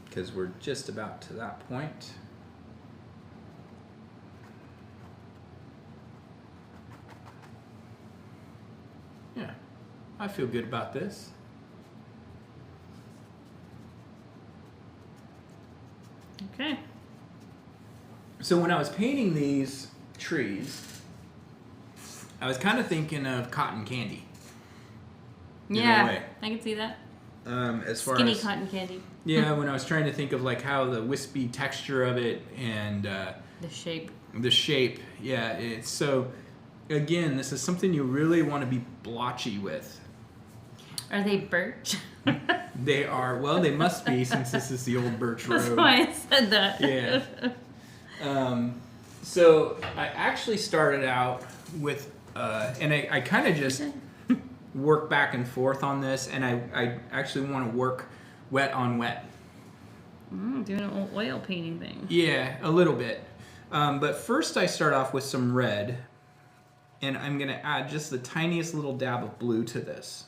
Because we're just about to that point. Yeah, I feel good about this. Okay. So when I was painting these trees, I was kind of thinking of cotton candy. Yeah, I can see that. As far Skinny as cotton candy. Yeah, when I was trying to think of like how the wispy texture of it and the shape. The shape, yeah. It's so. Again, this is something you really want to be blotchy with. Are they birch? They are. Well, they must be since this is the Old Birch Road. That's why I said that. Yeah. So I actually started out with, and I kind of just work back and forth on this, and I actually want to work wet on wet. Doing an oil painting thing. Yeah, a little bit. But first I start off with some red, and I'm going to add just the tiniest little dab of blue to this.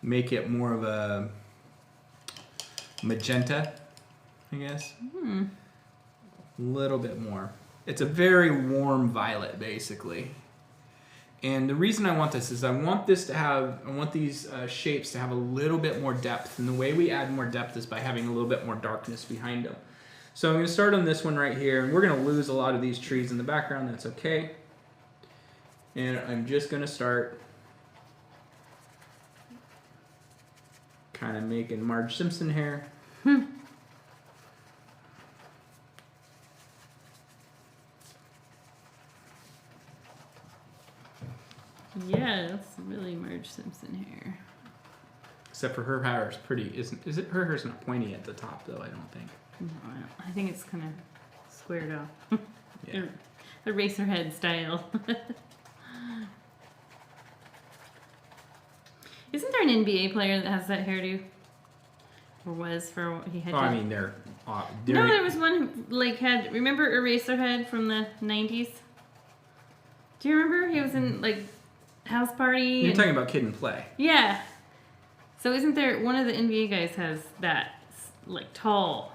Make it more of a magenta, I guess. A little bit more. It's a very warm violet, basically. And the reason I want this is I want these shapes to have a little bit more depth. And the way we add more depth is by having a little bit more darkness behind them. So I'm going to start on this one right here. And we're going to lose a lot of these trees in the background. That's okay. And I'm just going to start kind of making Marge Simpson hair. Yeah, that's really Marge Simpson hair. Except for her hair is pretty. Is it her hair's not pointy at the top though? I don't think. No, I think it's kind of squared off. Yeah. Eraserhead style. Isn't there an NBA player that has that hairdo? Or was for what he had? Oh, I mean they're. No, there was one who had. Remember Eraserhead from the 90s? Do you remember? He was in House Party. You're talking about Kid and Play. Yeah. So isn't there one of the NBA guys has that tall?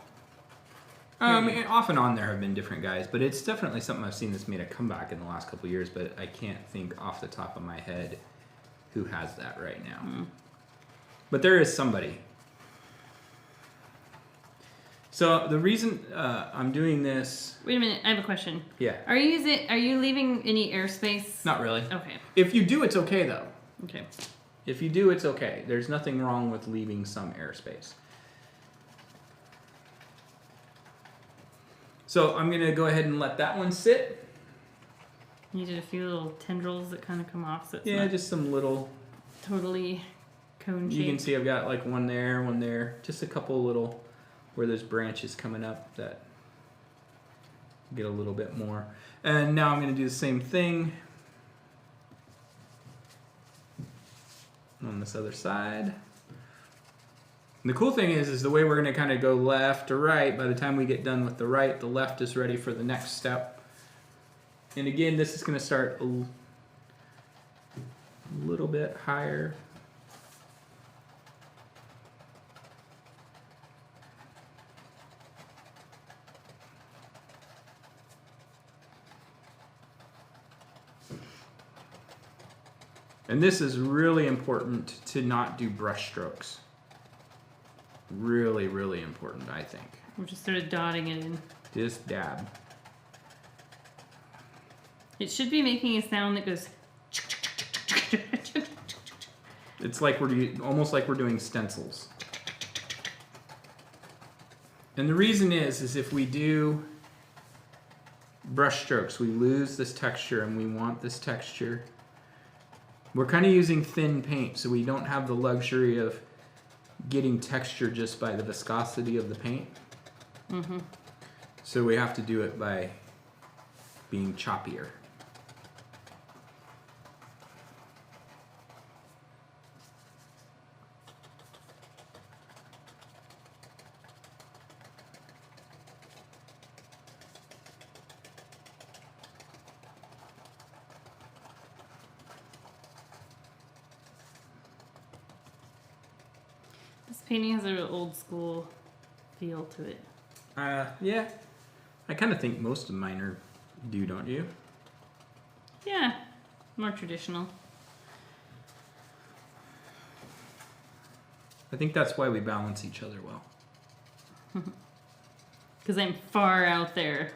Off and on there have been different guys, but it's definitely something I've seen that's made a comeback in the last couple of years. But I can't think off the top of my head who has that right now. But there is somebody. So the reason I'm doing this. Wait a minute, I have a question. Yeah. Are you leaving any airspace? Not really. Okay. If you do, it's okay though. Okay. If you do, it's okay. There's nothing wrong with leaving some airspace. So I'm gonna go ahead and let that one sit. You did a few little tendrils that kind of come off, so it's Yeah, not just some little. totally cone shaped. You can see I've got one there, just a couple little where there's branches coming up that get a little bit more. And now I'm gonna do the same thing on this other side. And the cool thing is the way we're going to kind of go left to right, by the time we get done with the right, the left is ready for the next step. And again, this is going to start a little bit higher. And this is really important to not do brush strokes. Really, really important, I think. We're just sort of dotting it in. Just dab. It should be making a sound that goes. It's like almost like we're doing stencils. And the reason is if we do brush strokes, we lose this texture, and we want this texture. We're kind of using thin paint, so we don't have the luxury of getting texture just by the viscosity of the paint. Mm-hmm. So we have to do it by being choppier. This painting has an old school feel to it. Yeah. I kind of think most of mine do, don't you? Yeah, more traditional. I think that's why we balance each other well. Because I'm far out there.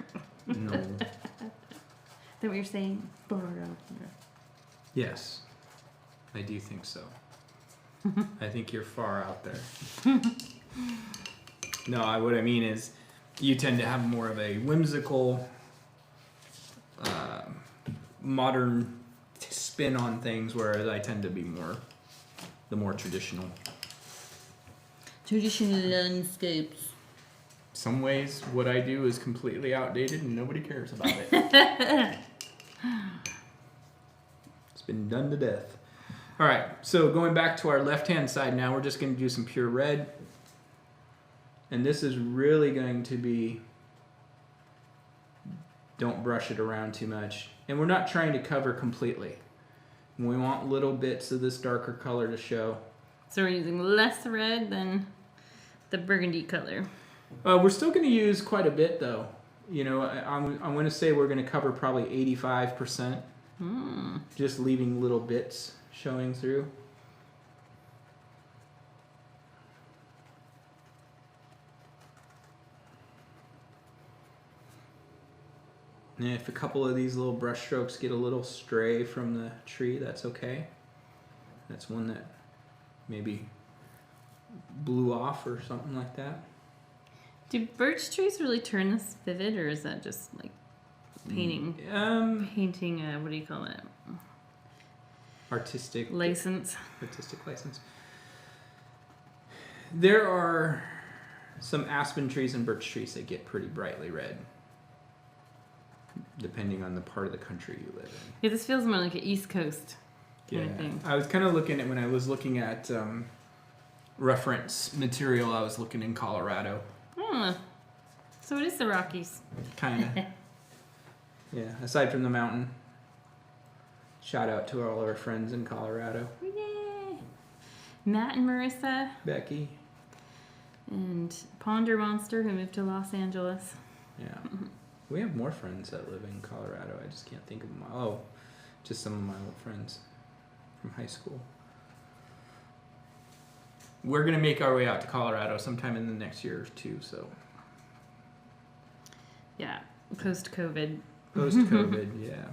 No. Is that what you're saying? Far out there. Yes. I do think so. I think you're far out there. No, what I mean is you tend to have more of a whimsical, modern spin on things, whereas I tend to be the more traditional. Traditional landscapes. Some ways what I do is completely outdated and nobody cares about it. It's been done to death. All right, so going back to our left-hand side now, we're just going to do some pure red. And this is really going to be, don't brush it around too much. And we're not trying to cover completely. We want little bits of this darker color to show. So we're using less red than the burgundy color. We're still going to use quite a bit though. You know, I'm going to say we're going to cover probably 85%. Just leaving little bits showing through. And if a couple of these little brush strokes get a little stray from the tree, that's okay. That's one that maybe blew off or something like that. Do birch trees really turn this vivid, or is that just like painting? Painting, what do you call it? Artistic license. Artistic license. There are some aspen trees and birch trees that get pretty brightly red, depending on the part of the country you live in. Yeah, this feels more like an East Coast kind of thing. I was kind of looking at, when I was looking at reference material, I was looking in Colorado. So it is the Rockies. Kind of. Yeah, aside from the mountain. Shout out to all our friends in Colorado. Yay! Matt and Marissa. Becky. And Ponder Monster, who moved to Los Angeles. Yeah. We have more friends that live in Colorado. I just can't think of them. Oh, just some of my old friends from high school. We're going to make our way out to Colorado sometime in the next year or two, so. Yeah, post-COVID. Post-COVID, yeah.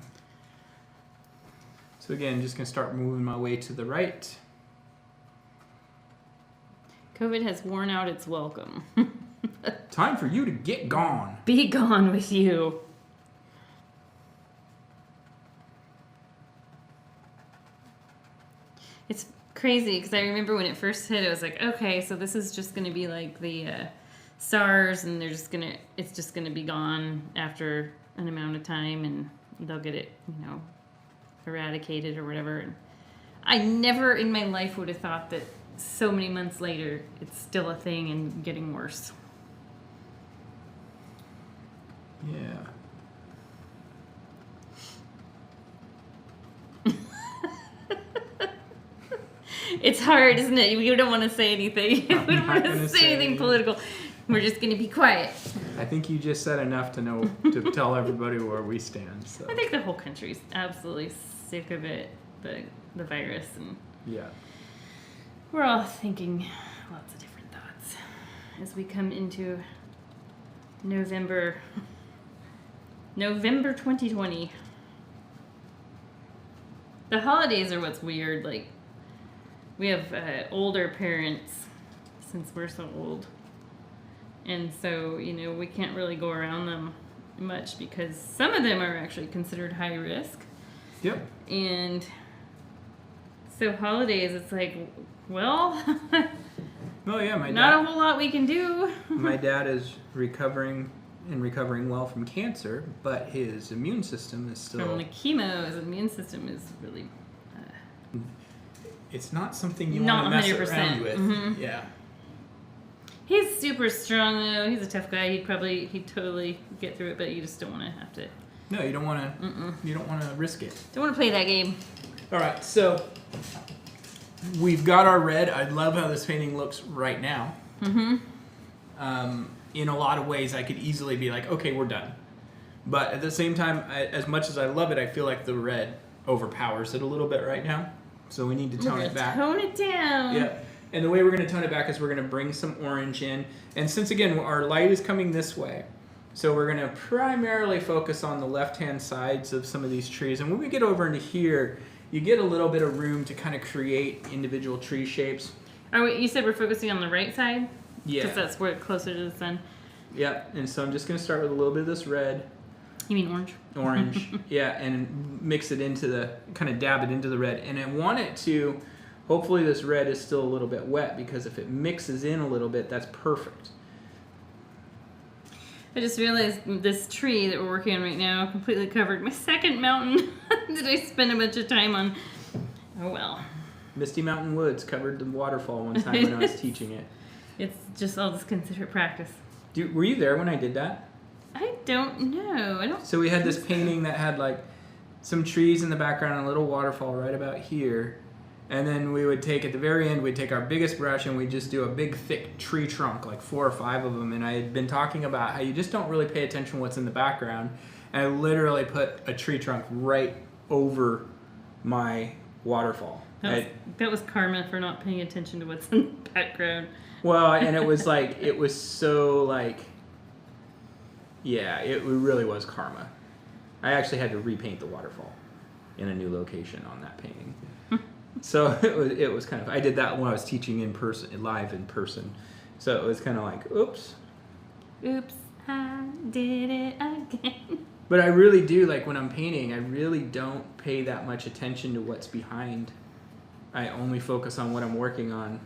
So again, just going to start moving my way to the right. COVID has worn out its welcome. Time for you to get gone. Be gone with you. It's crazy because I remember when it first hit, I was like, okay, so this is just going to be like the SARS, and it's just going to be gone after an amount of time, and they'll get it, eradicated or whatever. And I never in my life would have thought that so many months later, it's still a thing and getting worse. Yeah. It's hard, isn't it? We don't want to say anything. We don't want to say anything political. We're just going to be quiet. I think you just said enough to tell everybody where we stand. So. I think the whole country's absolutely sick of it, but the virus, and Yeah. we're all thinking lots of different thoughts as we come into November 2020. The holidays are what's weird. Like, we have older parents since we're so old. And so, we can't really go around them much because some of them are actually considered high risk. Yep. And so holidays, it's like, well, Oh yeah, not a whole lot we can do. my dad is recovering well from cancer, but his immune system is still... From the chemo, his immune system is really... It's not something you Not want to mess 100%. around with. Mhm. Yeah. He's super strong, though. He's a tough guy. He'd totally get through it, but you just don't want to have to... No, you don't want to. You don't want to risk it. Don't want to play that game. All right, so we've got our red. I love how this painting looks right now. Mm-hmm. In a lot of ways, I could easily be like, okay, we're done. But at the same time, as much as I love it, I feel like the red overpowers it a little bit right now. So we need to tone it back. Tone it down. Yeah. And the way we're going to tone it back is we're going to bring some orange in. And since, again, our light is coming this way, so we're going to primarily focus on the left-hand sides of some of these trees. And when we get over into here, you get a little bit of room to kind of create individual tree shapes. You said we're focusing on the right side? Yeah. Because that's where it's closer to the sun. Yep. And so I'm just going to start with a little bit of this red. You mean orange? Orange. Yeah, and mix it into kind of dab it into the red. And I want it to, hopefully this red is still a little bit wet, because if it mixes in a little bit, that's perfect. I just realized this tree that we're working on right now completely covered my second mountain that I spent a bunch of time on. Oh well. Misty Mountain Woods covered the waterfall one time when I was teaching it. It's just, I'll just consider it practice. Were you there when I did that? I don't know. So we had this painting that had like some trees in the background and a little waterfall right about here. And then we would take, at the very end, we'd take our biggest brush and we'd just do a big thick tree trunk, like 4 or 5 of them. And I had been talking about how you just don't really pay attention to what's in the background. And I literally put a tree trunk right over my waterfall. That was karma for not paying attention to what's in the background. Well, and it was like, it was so like, yeah, it really was karma. I actually had to repaint the waterfall in a new location on that painting. So it was kind of, I did that when I was teaching in person, live in person. So it was kind of like, oops. Oops, I did it again. But I really do, like when I'm painting, I really don't pay that much attention to what's behind. I only focus on what I'm working on.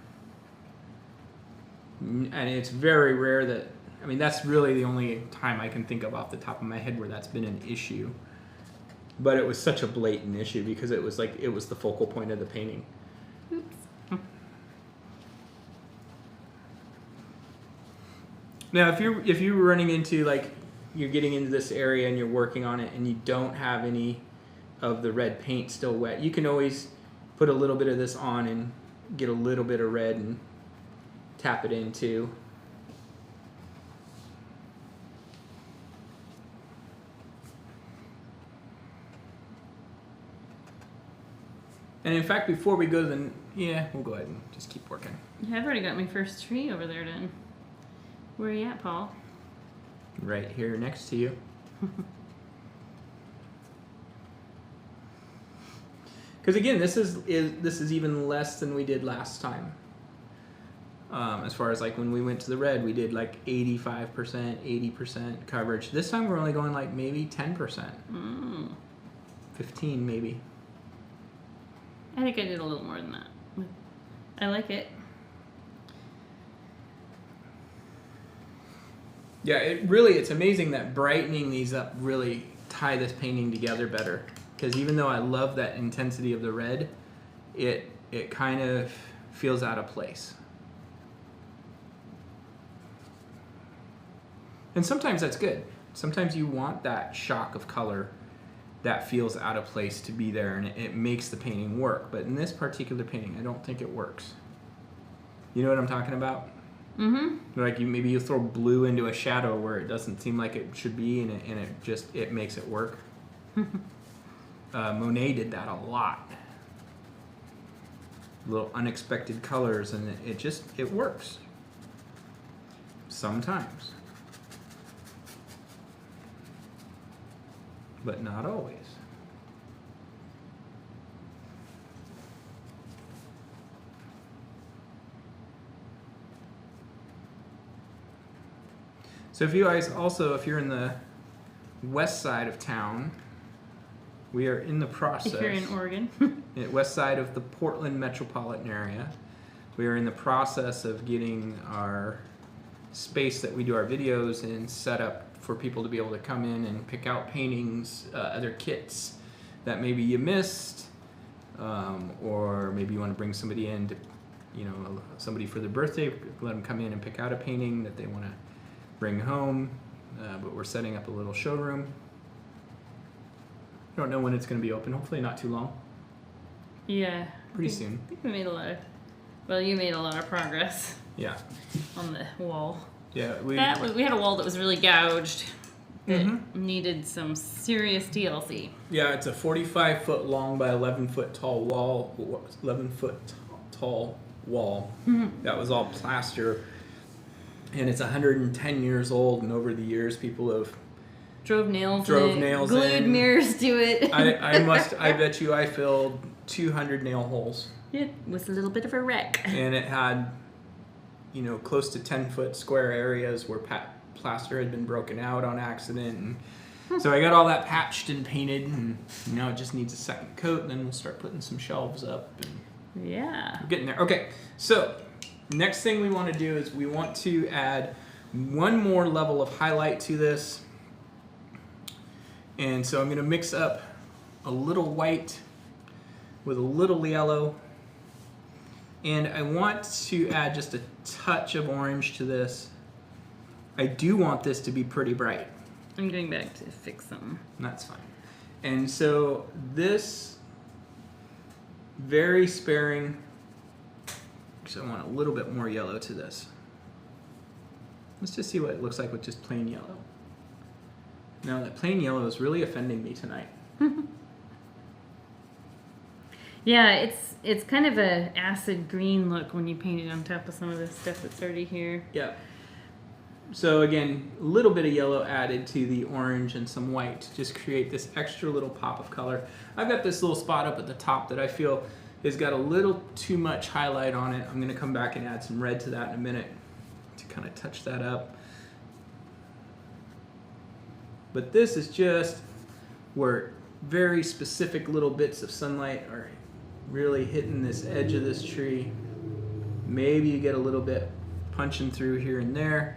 And it's very rare that, I mean, that's really the only time I can think of off the top of my head where that's been an issue. But it was such a blatant issue because it was like, it was the focal point of the painting. Oops. Now, if you're running into, like, you're getting into this area and you're working on it and you don't have any of the red paint still wet, you can always put a little bit of this on and get a little bit of red and tap it into. And in fact, before we go to we'll go ahead and just keep working. Yeah, I've already got my first tree over there done. Where are you at, Paul? Right here next to you. Because again, this is even less than we did last time. As far as like when we went to the red, we did like 85%, 80% coverage. This time we're only going like maybe 10%. 15 maybe. I think I did a little more than that. I like it. Yeah, it's amazing that brightening these up really tie this painting together better. Because even though I love that intensity of the red, it kind of feels out of place. And sometimes that's good. Sometimes you want that shock of color that feels out of place to be there, and it makes the painting work. But in this particular painting, I don't think it works. You know what I'm talking about? Mm-hmm. Like maybe you throw blue into a shadow where it doesn't seem like it should be, and it makes it work. Monet did that a lot. little unexpected colors, and it works. Sometimes. But not always. So if you guys also, if you're in the west side of town, we are in the process. If you're in Oregon. West side of the Portland metropolitan area. We are in the process of getting our space that we do our videos in set up for people to be able to come in and pick out paintings, other kits that maybe you missed, or maybe you want to bring somebody in to, somebody for their birthday, let them come in and pick out a painting that they want to bring home. But we're setting up a little showroom. Don't know when it's going to be open. Hopefully not too long. Yeah. Pretty soon. I think we made you made a lot of progress. Yeah. On the wall. Yeah. We had a wall that was really gouged. That needed some serious TLC. Yeah, it's a 45-foot long by 11-foot tall wall. 11-foot tall wall. That was all plaster. And it's 110 years old, and over the years, people have drove nails glued mirrors to it. I bet you I filled 200 nail holes. It was a little bit of a wreck. And it had, close to 10-foot square areas where plaster had been broken out on accident. And so I got all that patched and painted, and now it just needs a second coat, and then we'll start putting some shelves up. And yeah. we're getting there. Okay, so next thing we want to do is we want to add one more level of highlight to this. And so I'm going to mix up a little white with a little yellow. And I want to add just a touch of orange to this. I do want this to be pretty bright. I'm going back to fix them. That's fine. And so this, very sparing, because I want a little bit more yellow to this. Let's just see what it looks like with just plain yellow. Now that plain yellow is really offending me tonight. Yeah, it's kind of a acid green look when you paint it on top of some of the stuff that's already here. Yeah. So again, a little bit of yellow added to the orange and some white to just create this extra little pop of color. I've got this little spot up at the top that I feel has got a little too much highlight on it. I'm going to come back and add some red to that in a minute to kind of touch that up. But this is just where very specific little bits of sunlight are really hitting this edge of this tree. Maybe you get a little bit punching through here and there.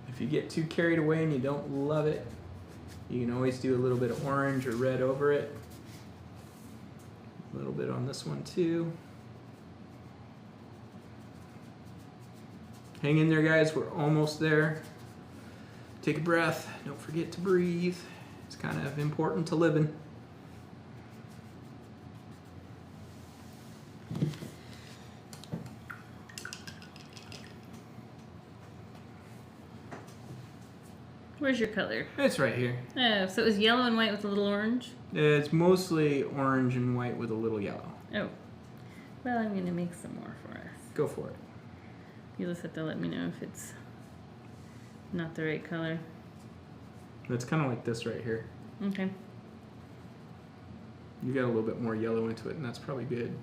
If you get too carried away and you don't love it, you can always do a little bit of orange or red over it. A little bit on this one too. Hang in there, guys. We're almost there. Take a breath. Don't forget to breathe. It's kind of important to living. Where's your color? It's right here. Oh, so it was yellow and white with a little orange? It's mostly orange and white with a little yellow. Oh. Well, I'm going to make some more for us. Go for it. You'll just have to let me know if it's not the right color. It's kind of like this right here. Okay. You got a little bit more yellow into it, and that's probably good.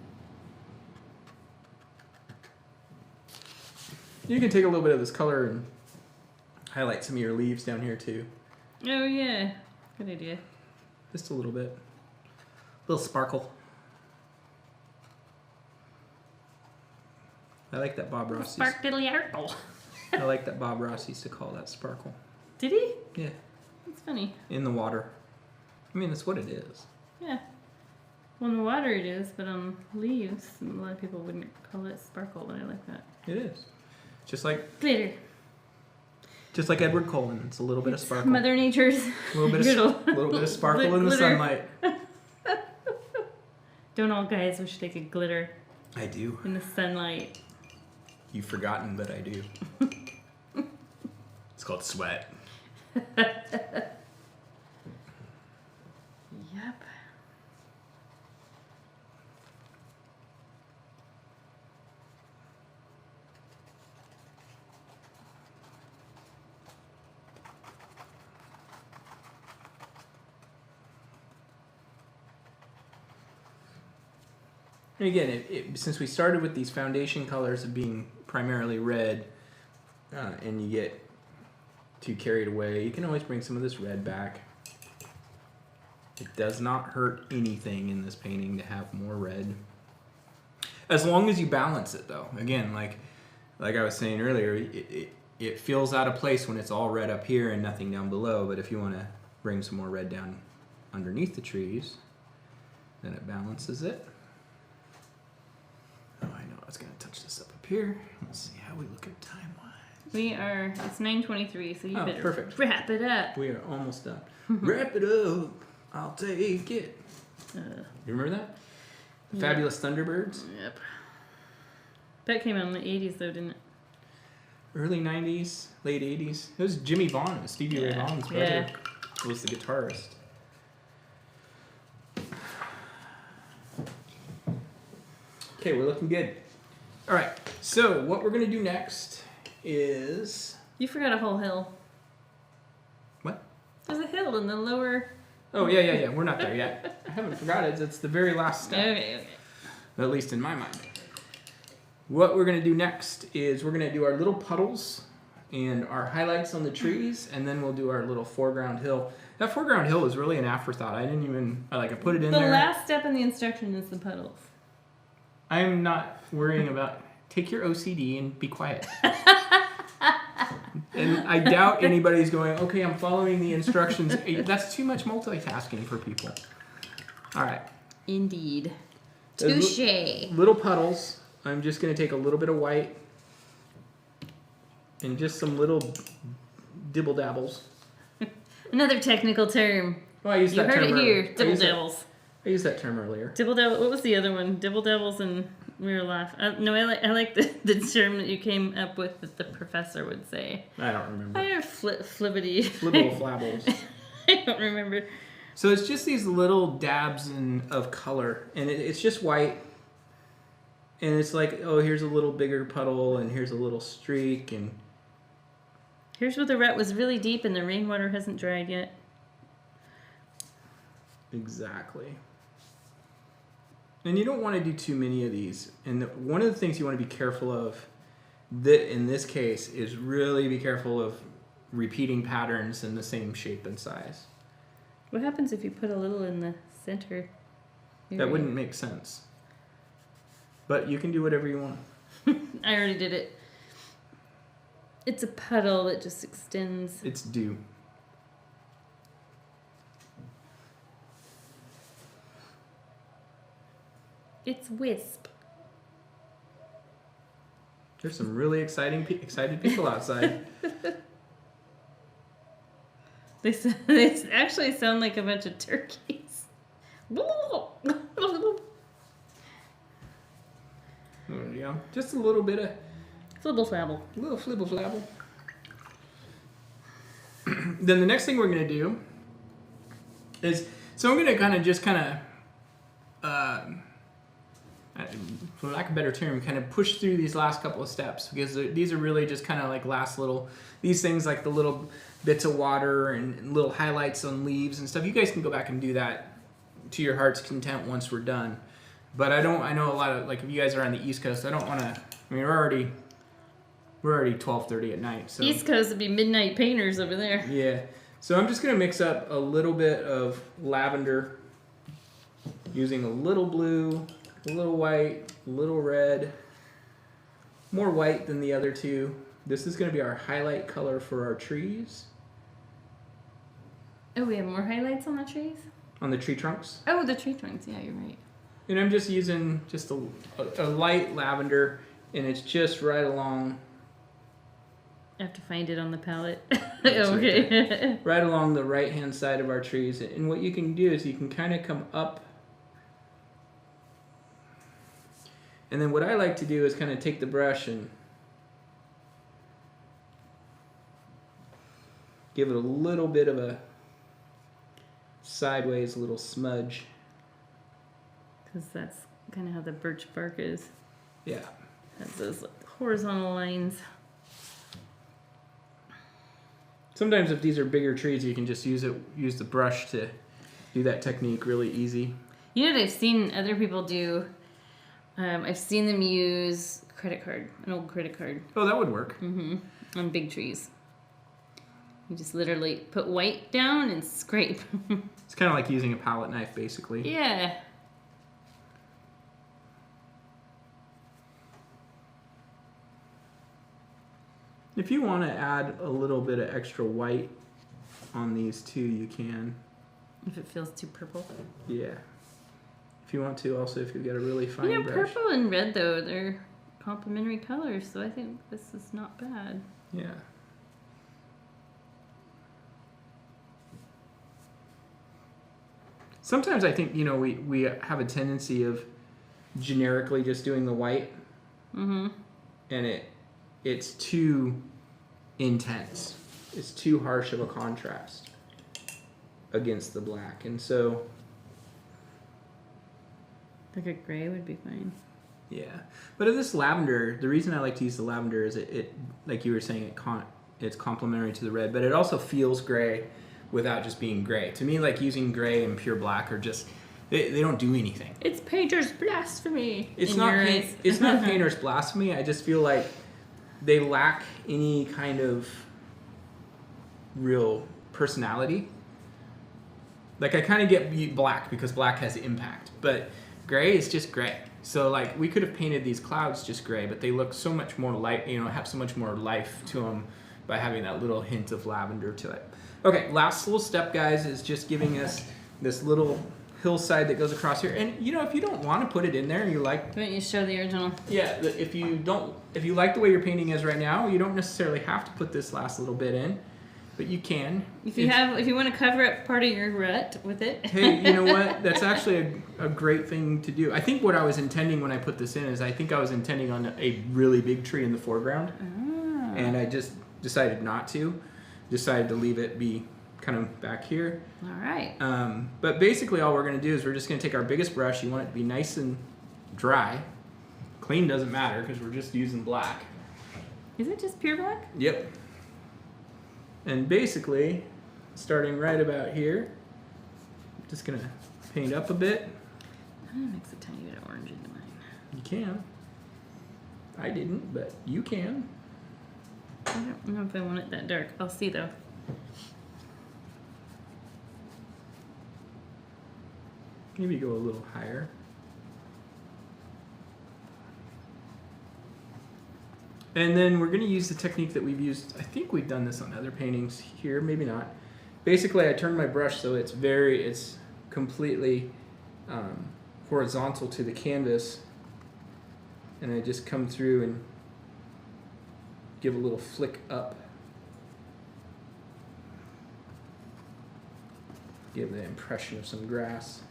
You can take a little bit of this color and highlight some of your leaves down here too. Oh yeah, good idea. Just a little bit. A little sparkle. I like that Bob Ross. Sparkle. I like that Bob Ross used to call that sparkle. Did he? Yeah. That's funny. In the water. I mean, that's what it is. Yeah. Well, in the water it is, but on leaves, a lot of people wouldn't call it sparkle, but I like that. It is. Just like glitter. Just like Edward Cullen, it's a little bit of sparkle. Mother Nature's. A little bit of sparkle in the sunlight. Don't all guys wish they could glitter? I do. In the sunlight. You've forgotten that I do. It's called sweat. Yep. And again, since we started with these foundation colors of being primarily red, and you get too carried away, you can always bring some of this red back. It does not hurt anything in this painting to have more red. As long as you balance it, though. Again, like I was saying earlier, it feels out of place when it's all red up here and nothing down below. But if you want to bring some more red down underneath the trees, then it balances it. Oh, I know. I was going to touch this up here. Let's see how we look at time-wise. We are, it's 9:23, so you better perfect. wrap it up. We are almost done. Wrap it up. I'll take it. You remember that? Yeah. Fabulous Thunderbirds? Yep. That came out in the 80s, though, didn't it? Early 90s, late 80s. It was Jimmy Vaughn. It was Stevie Ray Vaughan's brother. Yeah. Was the guitarist. Okay, we're looking good. All right, so what we're going to do next is... You forgot a whole hill. What? There's a hill in the lower... Oh, yeah. We're not there yet. I haven't forgot it. It's the very last step. Okay. At least in my mind. What we're going to do next is we're going to do our little puddles and our highlights on the trees, and then we'll do our little foreground hill. That foreground hill is really an afterthought. I didn't even... I put it in there. The last step in the instruction is the puddles. I'm not worrying about... Take your OCD and be quiet. And I doubt anybody's going, okay, I'm following the instructions. That's too much multitasking for people. All right. Indeed. Touche. Little puddles. I'm just going to take a little bit of white and just some little dibble dabbles. Another technical term. Oh, I used that term You heard it earlier. here. Dibble dabbles. I used that term earlier. Dibble dabble. What was the other one? Dibble dabbles, and we were laughing. No, I like the term that you came up with that the professor would say. I don't remember. I don't flibbity. Flibble flabbles. I don't remember. So it's just these little dabs of color, and it's just white. And it's like, oh, here's a little bigger puddle, and here's a little streak, and... Here's where the rut was really deep and the rainwater hasn't dried yet. Exactly. And you don't want to do too many of these. And one of the things you want to be careful of in this case is really be careful of repeating patterns in the same shape and size. What happens if you put a little in the center? That wouldn't make sense. But you can do whatever you want. I already did it. It's a puddle that just extends. It's due. It's wisp. There's some really excited people outside. They actually sound like a bunch of turkeys. There you go. Just a little bit of... Flibble flabble. A little flibble flabble. Then the next thing we're going to do is... So I'm going to for lack of a better term, kind of push through these last couple of steps, because these are really just kind of like last little... These things like the little bits of water and little highlights on leaves and stuff. You guys can go back and do that to your heart's content once we're done. But I know a lot of... Like if you guys are on the East Coast, I don't want to... I mean, we're already 12:30 at night. So East Coast would be midnight painters over there. yeah. So I'm just going to mix up a little bit of lavender using a little blue, a little white, a little red, more white than the other two. This is going to be our highlight color for our trees. Oh, we have more highlights on the trees? On the tree trunks. Oh, the tree trunks. Yeah, you're right. And I'm just using just a light lavender, and it's just right along... I have to find it on the palette. Okay. Right along the right-hand side of our trees. And what you can do is you can kind of come up. And then what I like to do is kind of take the brush and give it a little bit of a sideways little smudge. Because that's kind of how the birch bark is. Yeah. Has those horizontal lines. Sometimes if these are bigger trees, you can just use the brush to do that technique really easy. You know what I've seen other people do? I've seen them use an old credit card. Oh, that would work. On big trees. You just literally put white down and scrape. It's kind of like using a palette knife, basically. Yeah. If you want to add a little bit of extra white on these too, you can. If it feels too purple. Yeah. If you want to, also, if you've got a really fine brush. Purple and red, though, they're complementary colors, so I think this is not bad. Yeah. Sometimes I think, we have a tendency of generically just doing the white. Mm-hmm. And it's too intense. It's too harsh of a contrast against the black. And so... Like a gray would be fine. Yeah. But of this lavender, the reason I like to use the lavender is it like you were saying, it's complementary to the red, but it also feels gray without just being gray. To me, like using gray and pure black are just, they don't do anything. It's painter's blasphemy. It's not painter's blasphemy. I just feel like they lack any kind of real personality. Like I kind of get black because black has impact, but gray is just gray. So like we could have painted these clouds just gray, but they look so much more light, have so much more life to them by having that little hint of lavender to it. Okay, last little step, guys, is just giving us this little hillside that goes across here. And if you don't want to put it in there, you like... Why don't you show the original? Yeah, if you like the way your painting is right now, you don't necessarily have to put this last little bit in, but you can. If you want to cover up part of your rut with it. Hey, you know what? That's actually a great thing to do. I think what I was intending when I put this in is I was intending on a really big tree in the foreground. Ah. And I just decided not to. Decided to leave it be kind of back here. All right. But basically all we're going to do is we're just going to take our biggest brush. You want it to be nice and dry. Clean doesn't matter because we're just using black. Is it just pure black? Yep. And basically, starting right about here, just going to paint up a bit. I'm going to mix a tiny bit of orange into mine. You can. I didn't, but you can. I don't know if I want it that dark. I'll see, though. Maybe go a little higher. And then we're going to use the technique that we've used. I think we've done this on other paintings here, maybe not. Basically, I turn my brush so it's completely horizontal to the canvas. And I just come through and give a little flick up. Give the impression of some grass.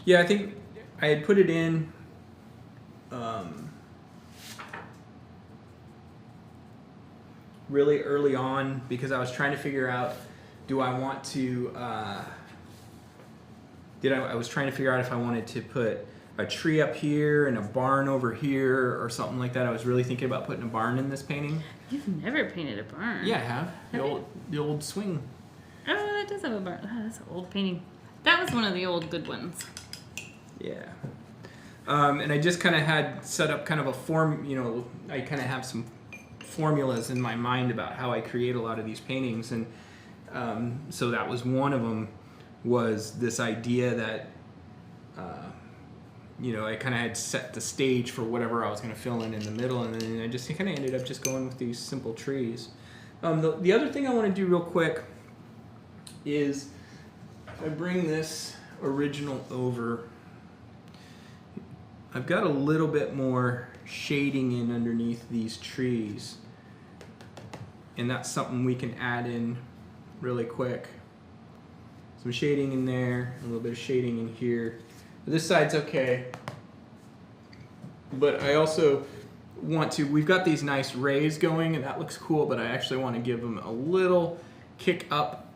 Yeah, I think I had put it in really early on because I was trying to figure out, do I want to, I was trying to figure out if I wanted to put a tree up here and a barn over here or something like that. I was really thinking about putting a barn in this painting. You've never painted a barn. Yeah, I have. The old swing. Oh, that does have a barn. Oh, that's an old painting. That was one of the old good ones. Yeah. And I just kind of had set up kind of a form, I kind of have some formulas in my mind about how I create a lot of these paintings. And so that was one of them, was this idea that, I kind of had set the stage for whatever I was going to fill in the middle. And then I just kind of ended up just going with these simple trees. The other thing I want to do real quick is if I bring this original over, I've got a little bit more shading in underneath these trees, and that's something we can add in really quick. Some shading in there, a little bit of shading in here. This side's okay. But I also want to, we've got these nice rays going and that looks cool, but I actually want to give them a little kick up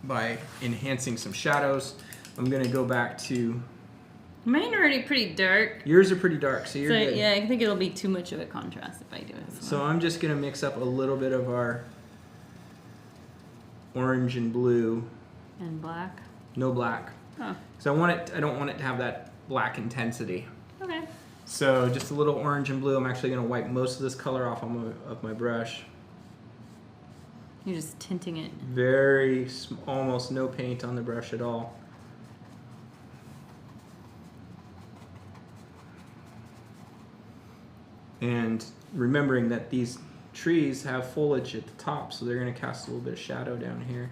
by enhancing some shadows. I'm going to go back to... Mine are already pretty dark. Yours are pretty dark, so you're good. Yeah, I think it'll be too much of a contrast if I do it as well. So I'm just going to mix up a little bit of our orange and blue. And black? No black. Oh. So I don't want it to have that black intensity. Okay. So just a little orange and blue. I'm actually going to wipe most of this color off of my brush. You're just tinting it. Almost no paint on the brush at all. And remembering that these trees have foliage at the top, so they're going to cast a little bit of shadow down here.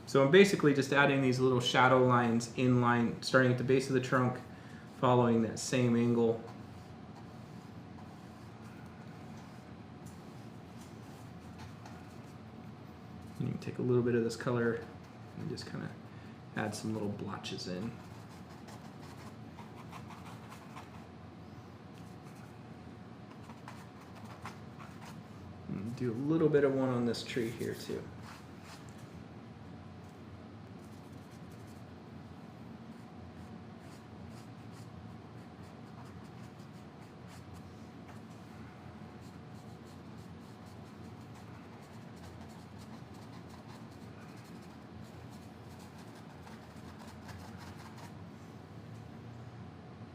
So I'm basically just adding these little shadow lines in line, starting at the base of the trunk, following that same angle. And you can take a little bit of this color and just kind of add some little blotches in. And do a little bit of one on this tree here too.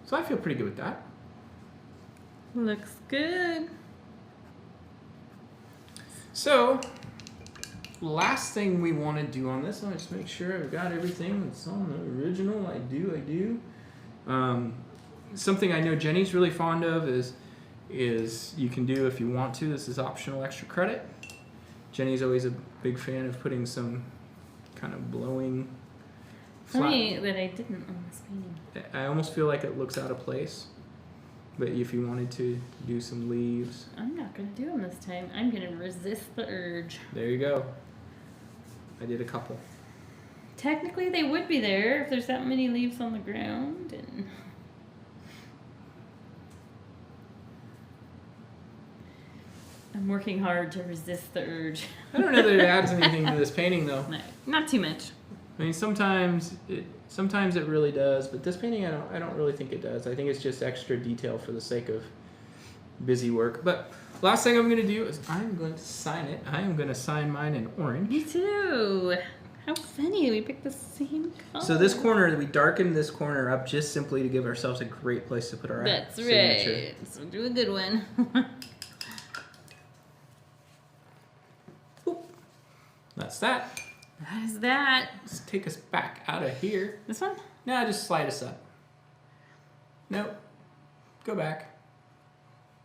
So I feel pretty good with that. Looks good. So, last thing we want to do on this, I'll just make sure I've got everything that's on the original. I do. Something I know Jenny's really fond of is you can do if you want to. This is optional extra credit. Jenny's always a big fan of putting some kind of blowing. Funny that I didn't on this painting. I almost feel like it looks out of place. But if you wanted to do some leaves. I'm not going to do them this time. I'm going to resist the urge. There you go. I did a couple. Technically, they would be there if there's that many leaves on the ground. And I'm working hard to resist the urge. I don't know that it adds anything to this painting, though. No, not too much. I mean, sometimes it really does, but this painting I don't really think it does. I think it's just extra detail for the sake of busy work. But last thing I'm going to do is I'm going to sign it. I am going to sign mine in orange. Me too. How funny, we picked the same color. So this corner, we darkened this corner up just simply to give ourselves a great place to put our That's signature. right. So do a good one. Oop. That's that. That is that. Let's take us back out of here. This one? No, just slide us up. Nope. Go back.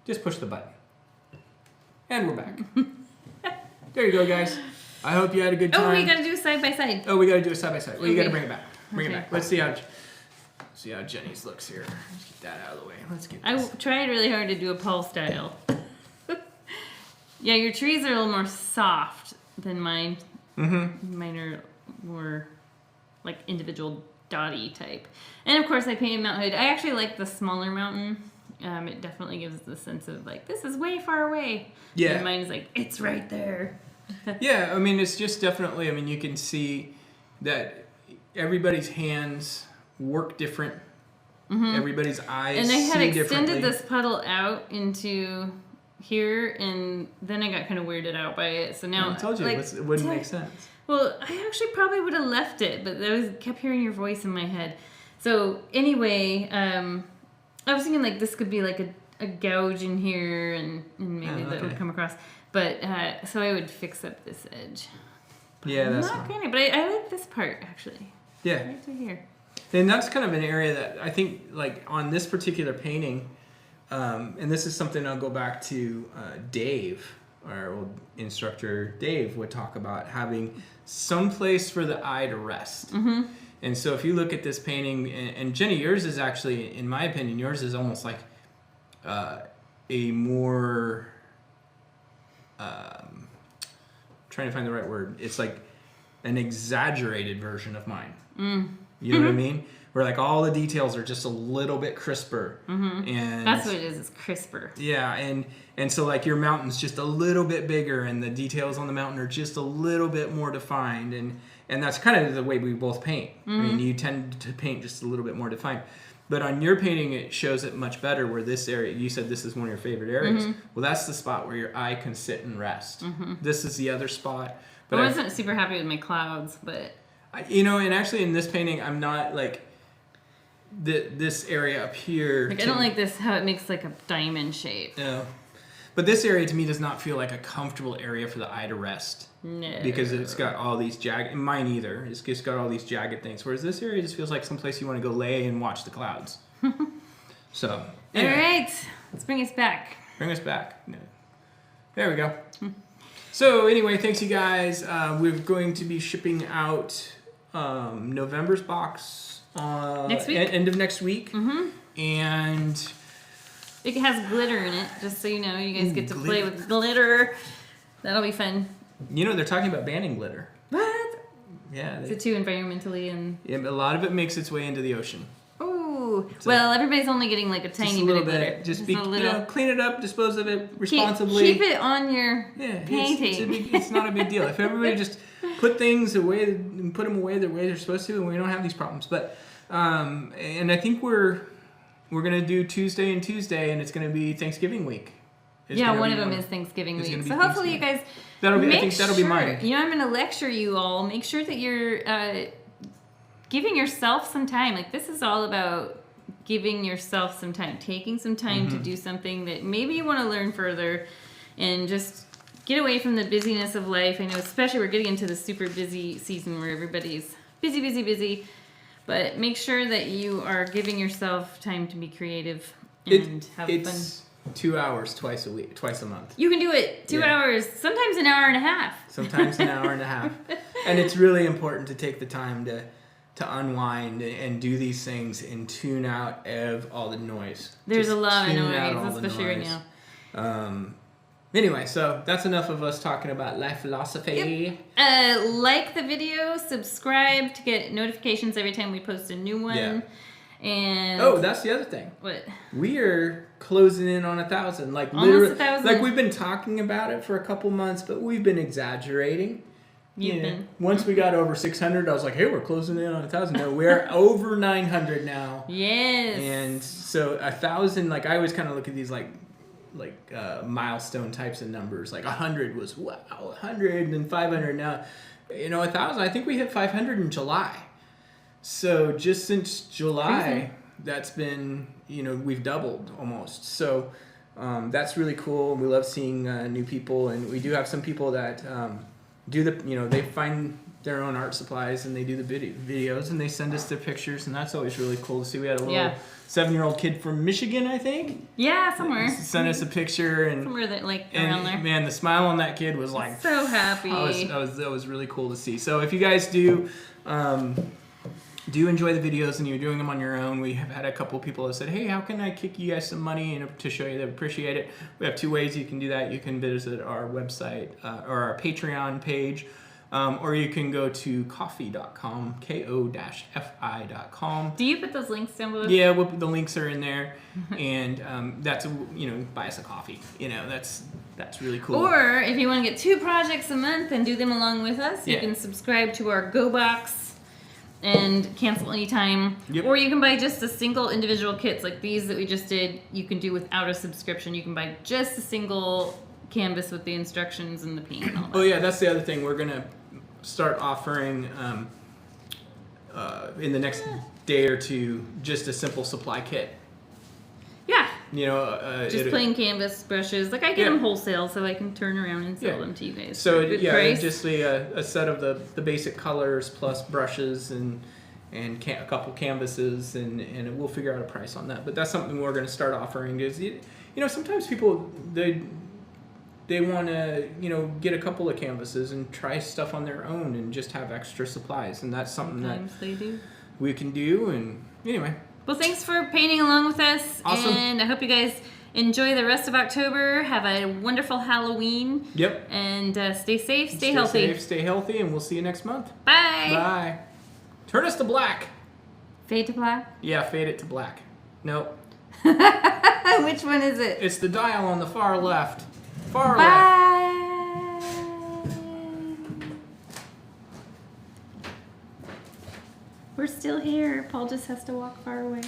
Just push the button. And we're back. There you go, guys. I hope you had a good time. Oh, we gotta do side by side. Oh, we gotta do it side by side. Well, you gotta Okay. bring it back. Bring it back. Let's see how Jenny's looks here. Let's get that out of the way. Let's get I this. tried really hard to do a Paul style. Yeah, your trees are a little more soft than mine. Mm-hmm. Mine are more like individual dotty type. And of course I painted Mount Hood. I actually like the smaller mountain. It definitely gives the sense of like, this is way far away. Yeah. And mine is like, it's right there. Yeah, I mean, it's just definitely, I mean, you can see that everybody's hands work different. Mm-hmm. Everybody's eyes And I had see extended differently. this puddle out into here, and then I got kind of weirded out by it. So now I told you, like, it wouldn't make sense. Well, I actually probably would have left it, but I kept hearing your voice in my head. So anyway, I was thinking like this could be like a gouge in here, and maybe that would come across. But so I would fix up this edge. But Yeah, that's not gonna. But I like this part actually. Yeah. Right to here. And that's kind of an area that I think, like, on this particular painting, and this is something I'll go back to Dave, our old instructor Dave, would talk about having some place for the eye to rest. Mm-hmm. And so if you look at this painting, and Jenny, yours is actually, in my opinion, yours is almost like a more, trying to find the right word. It's like an exaggerated version of mine. You know what I mean? Where like all the details are just a little bit crisper. And That's what it is. It's crisper. yeah, and so like your mountain's just a little bit bigger, and the details on the mountain are just a little bit more defined, and that's kind of the way we both paint. I mean, you tend to paint just a little bit more defined. But on your painting, it shows it much better where this area, you said this is one of your favorite areas. Well, that's the spot where your eye can sit and rest. This is the other spot. But I wasn't super happy with my clouds, but... and actually in this painting, I'm not like... this area up here... Like, I don't like this, how it makes like a diamond shape. No. But this area to me does not feel like a comfortable area for the eye to rest. No. Because it's got all these jagged... Mine either. It's just got all these jagged things. Whereas this area just feels like someplace you want to go lay and watch the clouds. So, anyway. All right. Let's bring us back. Bring us back. There we go. So, anyway, thanks you guys. We're going to be shipping out November's box next week? End of next week. And... it has glitter in it, just so you know. You guys get to play with glitter. That'll be fun. You know, they're talking about banning glitter. What? Yeah. Is it too environmentally and... yeah, a lot of it makes its way into the ocean. Ooh. So, well, everybody's only getting like a tiny bit of glitter. Just be, clean it up, dispose of it responsibly. Keep it on your painting. It's not a big deal. If everybody just put things away and put them away the way they're supposed to, and we don't have these problems. But, and I think we're going to do Tuesday, and it's going to be Thanksgiving week. One of them is Thanksgiving week. So hopefully you guys that'll be mine. You know, I'm going to lecture you all. Make sure that you're giving yourself some time. Like, this is all about giving yourself some time, taking some time to do something that maybe you want to learn further, and just get away from the busyness of life. I know, especially we're getting into the super busy season where everybody's busy. But make sure that you are giving yourself time to be creative and have fun. It's 2 hours twice a month. You can do it 2 hours, sometimes an hour and a half. And it's really important to take the time to unwind and do these things and tune out of all the noise. There's a lot of noise, especially right now. Anyway, so that's enough of us talking about life philosophy. Yep. Like the video, subscribe to get notifications every time we post a new one. Yeah. And that's the other thing. What? We are closing in on 1,000. Like almost 1,000. Like we've been talking about it for a couple months, but we've been exaggerating. You've been. Once we got over 600, I was like, hey, we're closing in on 1,000. No, we're over 900 now. Yes. And so 1,000, like I always kind of look at these like milestone types of numbers. Like 100 was wow, 100 and 500 now. 1,000. I think we hit 500 in July. So just since July, that's been we've doubled almost. So that's really cool. We love seeing new people, and we do have some people that do they find their own art supplies and they do the videos and they send us their pictures, and that's always really cool to see. We had a little 7-year-old kid from Michigan, I think. Yeah, somewhere. Sent us a picture, and somewhere that around there. Man, the smile on that kid was like so happy. That was really cool to see. So if you guys do enjoy the videos and you're doing them on your own, we have had a couple people that said, hey, how can I kick you guys some money to show you they appreciate it? We have 2 ways you can do that. You can visit our website or our Patreon page, or you can go to ko-fi.com, ko-fi.com. Do you put those links down below? Yeah, the links are in there, and that's buy us a coffee. That's really cool. Or if you want to get 2 projects a month and do them along with us, you can subscribe to our Go Box and cancel anytime. Yep. Or you can buy just a single individual kits like these that we just did. You can do without a subscription. You can buy just a single canvas with the instructions and the paint and all that. Oh yeah, that's the other thing. We're gonna start offering in the next day or 2 just a simple supply kit. Yeah. Just plain canvas brushes. Like I get them wholesale, so I can turn around and sell them to you guys. So just a set of the basic colors plus brushes and a couple canvases, and we'll figure out a price on that. But that's something we're going to start offering. Is sometimes people they want to get a couple of canvases and try stuff on their own and just have extra supplies, and that's something sometimes they do. We can do. And anyway. Well, thanks for painting along with us. Awesome. And I hope you guys enjoy the rest of October. Have a wonderful Halloween. Yep. And stay safe, stay healthy. Stay safe, stay healthy, and we'll see you next month. Bye. Bye. Turn us to black. Fade to black? Yeah, fade it to black. Nope. Which one is it? It's the dial on the far left. Far Bye. left. We're still here. Paul just has to walk far away.